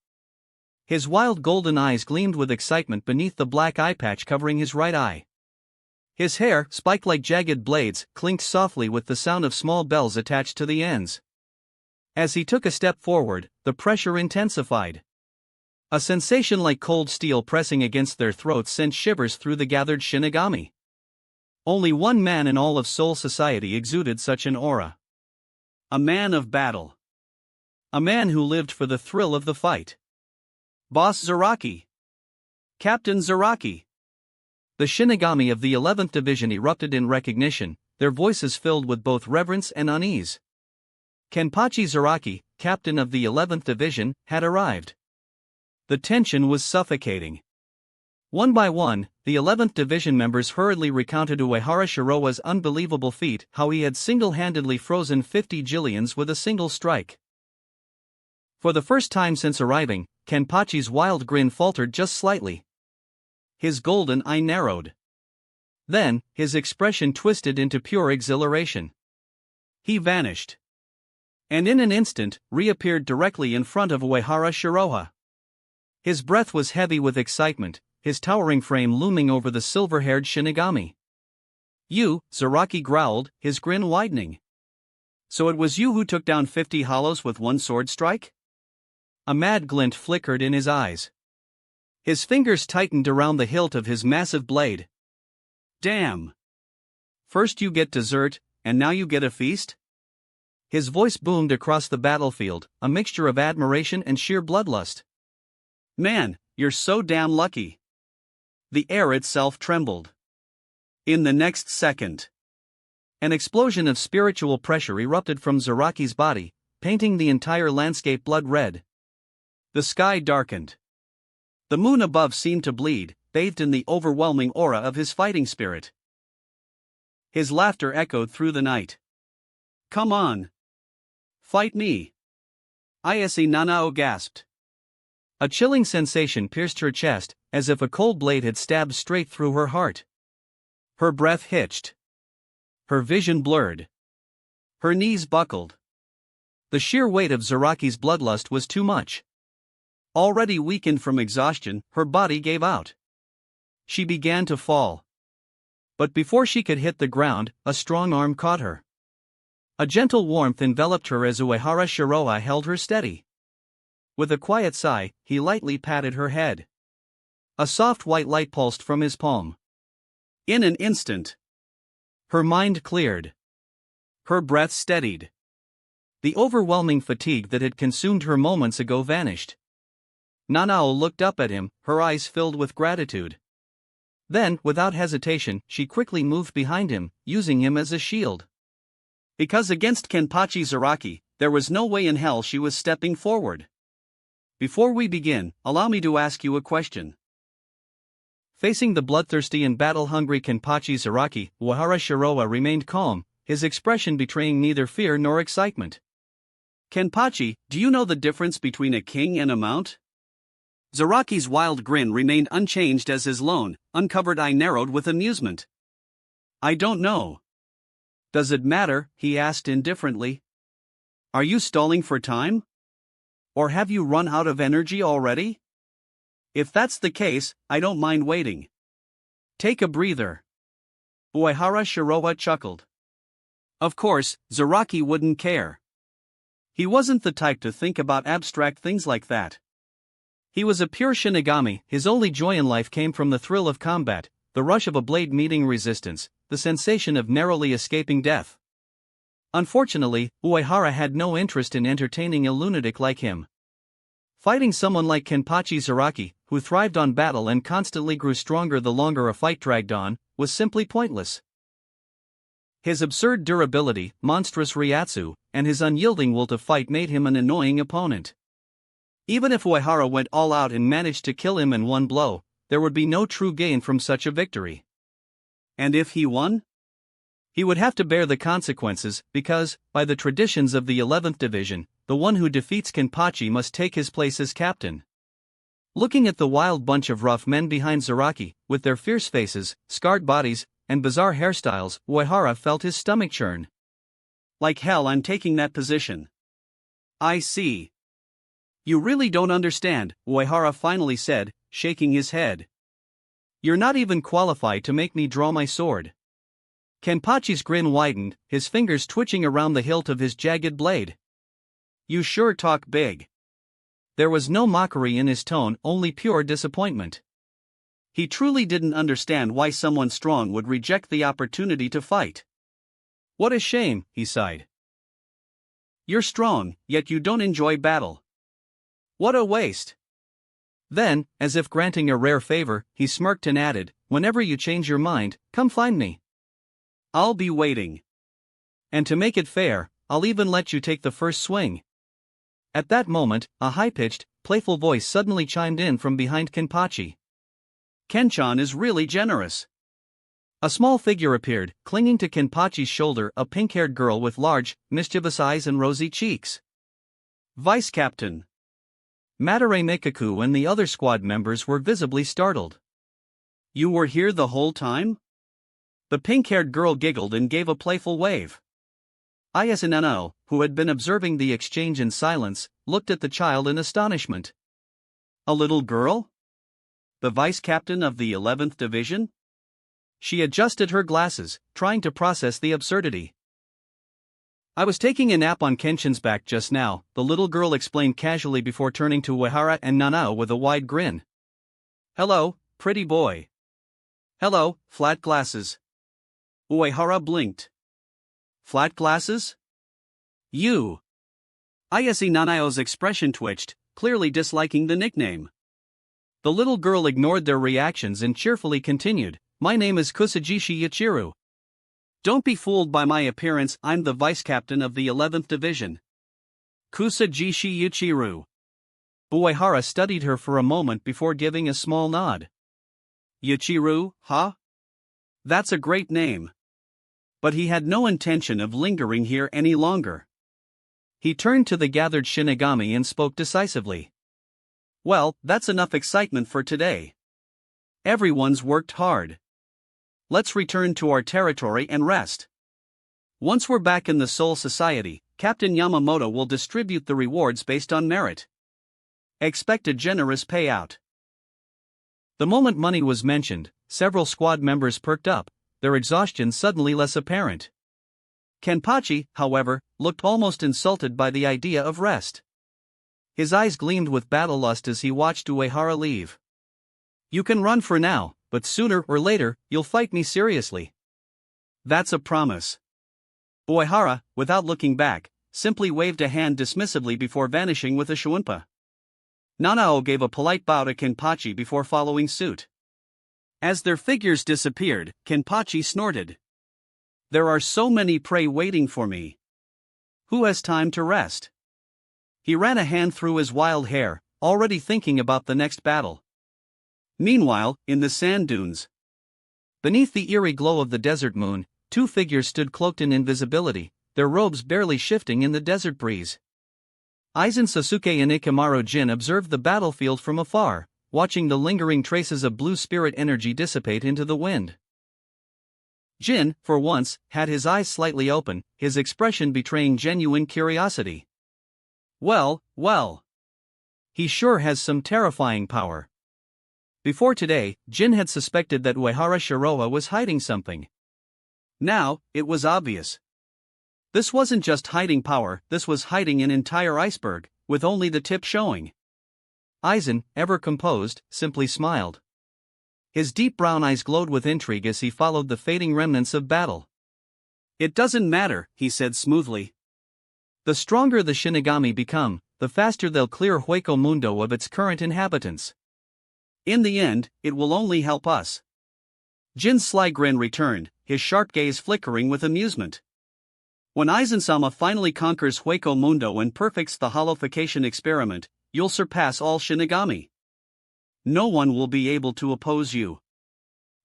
His wild golden eyes gleamed with excitement beneath the black eye patch covering his right eye. His hair, spiked like jagged blades, clinked softly with the sound of small bells attached to the ends. As he took a step forward, the pressure intensified. A sensation like cold steel pressing against their throats sent shivers through the gathered Shinigami. Only one man in all of Soul Society exuded such an aura. A man of battle. A man who lived for the thrill of the fight. Boss Zaraki. Captain Zaraki. The Shinigami of the 11th Division erupted in recognition, their voices filled with both reverence and unease. Kenpachi Zaraki, captain of the 11th Division, had arrived. The tension was suffocating. One by one, the 11th Division members hurriedly recounted Uehara Shiroa's unbelievable feat, how he had single-handedly frozen 50 Jillians with a single strike. For the first time since arriving, Kenpachi's wild grin faltered just slightly. His golden eye narrowed. Then, his expression twisted into pure exhilaration. He vanished. And in an instant, reappeared directly in front of Uehara Shiroa. His breath was heavy with excitement, his towering frame looming over the silver-haired Shinigami. You, Zaraki growled, his grin widening. So it was you who took down 50 hollows with one sword strike? A mad glint flickered in his eyes. His fingers tightened around the hilt of his massive blade. Damn! First you get dessert, and now you get a feast? His voice boomed across the battlefield, a mixture of admiration and sheer bloodlust. Man, you're so damn lucky. The air itself trembled. In the next second, an explosion of spiritual pressure erupted from Zaraki's body, painting the entire landscape blood red. The sky darkened. The moon above seemed to bleed, bathed in the overwhelming aura of his fighting spirit. His laughter echoed through the night. Come on. Fight me. Ayase Nanao gasped. A chilling sensation pierced her chest, as if a cold blade had stabbed straight through her heart. Her breath hitched. Her vision blurred. Her knees buckled. The sheer weight of Zaraki's bloodlust was too much. Already weakened from exhaustion, her body gave out. She began to fall. But before she could hit the ground, a strong arm caught her. A gentle warmth enveloped her as Uehara Shiroa held her steady. With a quiet sigh, he lightly patted her head. A soft white light pulsed from his palm. In an instant, Her mind cleared. Her breath steadied. The overwhelming fatigue that had consumed her moments ago vanished. Nanao looked up at him, her eyes filled with gratitude. Then, without hesitation, she quickly moved behind him, using him as a shield. Because against Kenpachi Zaraki, there was no way in hell she was stepping forward. Before we begin, allow me to ask you a question. Facing the bloodthirsty and battle-hungry Kenpachi Zaraki, Uehara Shiroa remained calm, his expression betraying neither fear nor excitement. Kenpachi, do you know the difference between a king and a mount? Zaraki's wild grin remained unchanged as his lone, uncovered eye narrowed with amusement. I don't know. Does it matter? He asked indifferently. Are you stalling for time? Or have you run out of energy already? If that's the case, I don't mind waiting. Take a breather. Uehara Shiroa chuckled. Of course, Zaraki wouldn't care. He wasn't the type to think about abstract things like that. He was a pure Shinigami, his only joy in life came from the thrill of combat, the rush of a blade meeting resistance, the sensation of narrowly escaping death. Unfortunately, Uehara had no interest in entertaining a lunatic like him. Fighting someone like Kenpachi Zaraki, who thrived on battle and constantly grew stronger the longer a fight dragged on, was simply pointless. His absurd durability, monstrous Ryatsu, and his unyielding will to fight made him an annoying opponent. Even if Uehara went all out and managed to kill him in one blow, there would be no true gain from such a victory. And if he won? He would have to bear the consequences, because, by the traditions of the 11th Division, the one who defeats Kenpachi must take his place as captain. Looking at the wild bunch of rough men behind Zaraki, with their fierce faces, scarred bodies, and bizarre hairstyles, Uehara felt his stomach churn. Like hell, I'm taking that position. I see. You really don't understand, Uehara finally said, shaking his head. You're not even qualified to make me draw my sword. Kenpachi's grin widened, his fingers twitching around the hilt of his jagged blade. You sure talk big. There was no mockery in his tone, only pure disappointment. He truly didn't understand why someone strong would reject the opportunity to fight. What a shame, he sighed. You're strong, yet you don't enjoy battle. What a waste. Then, as if granting a rare favor, he smirked and added, whenever you change your mind, come find me. I'll be waiting. And to make it fair, I'll even let you take the first swing. At that moment, a high-pitched, playful voice suddenly chimed in from behind Kenpachi. Kenchan is really generous. A small figure appeared, clinging to Kenpachi's shoulder, a pink-haired girl with large, mischievous eyes and rosy cheeks. Vice Captain. Madarame Mikaku and the other squad members were visibly startled. You were here the whole time? The pink-haired girl giggled and gave a playful wave. Ayasunano, who had been observing the exchange in silence, looked at the child in astonishment. A little girl? The vice captain of the 11th Division? She adjusted her glasses, trying to process the absurdity. I was taking a nap on Kenshin's back just now, the little girl explained casually before turning to Uehara and Nanao with a wide grin. Hello, pretty boy. Hello, flat glasses. Uehara blinked. Flat glasses? You. Ayase Nanao's expression twitched, clearly disliking the nickname. The little girl ignored their reactions and cheerfully continued, My name is Kusajishi Yachiru. Don't be fooled by my appearance, I'm the vice captain of the 11th Division. Kusajishi Yachiru. Uehara studied her for a moment before giving a small nod. Yachiru, huh? That's a great name. But he had no intention of lingering here any longer. He turned to the gathered Shinigami and spoke decisively. Well, that's enough excitement for today. Everyone's worked hard. Let's return to our territory and rest. Once we're back in the Soul Society, Captain Yamamoto will distribute the rewards based on merit. Expect a generous payout. The moment money was mentioned, several squad members perked up, their exhaustion suddenly less apparent. Kenpachi, however, looked almost insulted by the idea of rest. His eyes gleamed with battle lust as he watched Uehara leave. You can run for now, but sooner or later, you'll fight me seriously. That's a promise. Uehara, without looking back, simply waved a hand dismissively before vanishing with a Shunpa. Nanao gave a polite bow to Kenpachi before following suit. As their figures disappeared, Kenpachi snorted. There are so many prey waiting for me. Who has time to rest? He ran a hand through his wild hair, already thinking about the next battle. Meanwhile, in the sand dunes, beneath the eerie glow of the desert moon, two figures stood cloaked in invisibility, their robes barely shifting in the desert breeze. Aizen Sasuke and Ikamaru Jin observed the battlefield from afar, watching the lingering traces of blue spirit energy dissipate into the wind. Jin, for once, had his eyes slightly open, his expression betraying genuine curiosity. Well. He sure has some terrifying power. Before today, Jin had suspected that Uehara Shiroa was hiding something. Now, it was obvious. This wasn't just hiding power, this was hiding an entire iceberg, with only the tip showing. Aizen, ever composed, simply smiled. His deep brown eyes glowed with intrigue as he followed the fading remnants of battle. It doesn't matter, he said smoothly. The stronger the Shinigami become, the faster they'll clear Hueco Mundo of its current inhabitants. In the end, it will only help us. Jin's sly grin returned, his sharp gaze flickering with amusement. When Aizen-sama finally conquers Hueco Mundo and perfects the holification experiment, you'll surpass all Shinigami. No one will be able to oppose you.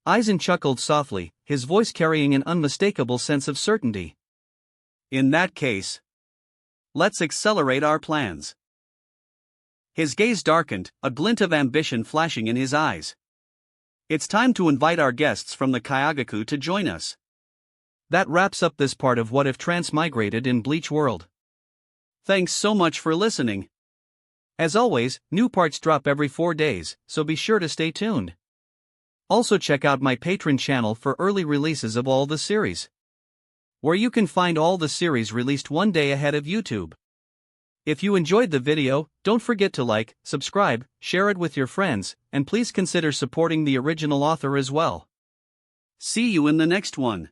Aizen chuckled softly, his voice carrying an unmistakable sense of certainty. In that case, let's accelerate our plans. His gaze darkened, a glint of ambition flashing in his eyes. It's time to invite our guests from the Kyagaku to join us. That wraps up this part of What If Transmigrated in Bleach World. Thanks so much for listening. As always, new parts drop every 4 days, so be sure to stay tuned. Also check out my Patreon channel for early releases of all the series, where you can find all the series released one day ahead of YouTube. If you enjoyed the video, don't forget to like, subscribe, share it with your friends, and please consider supporting the original author as well. See you in the next one.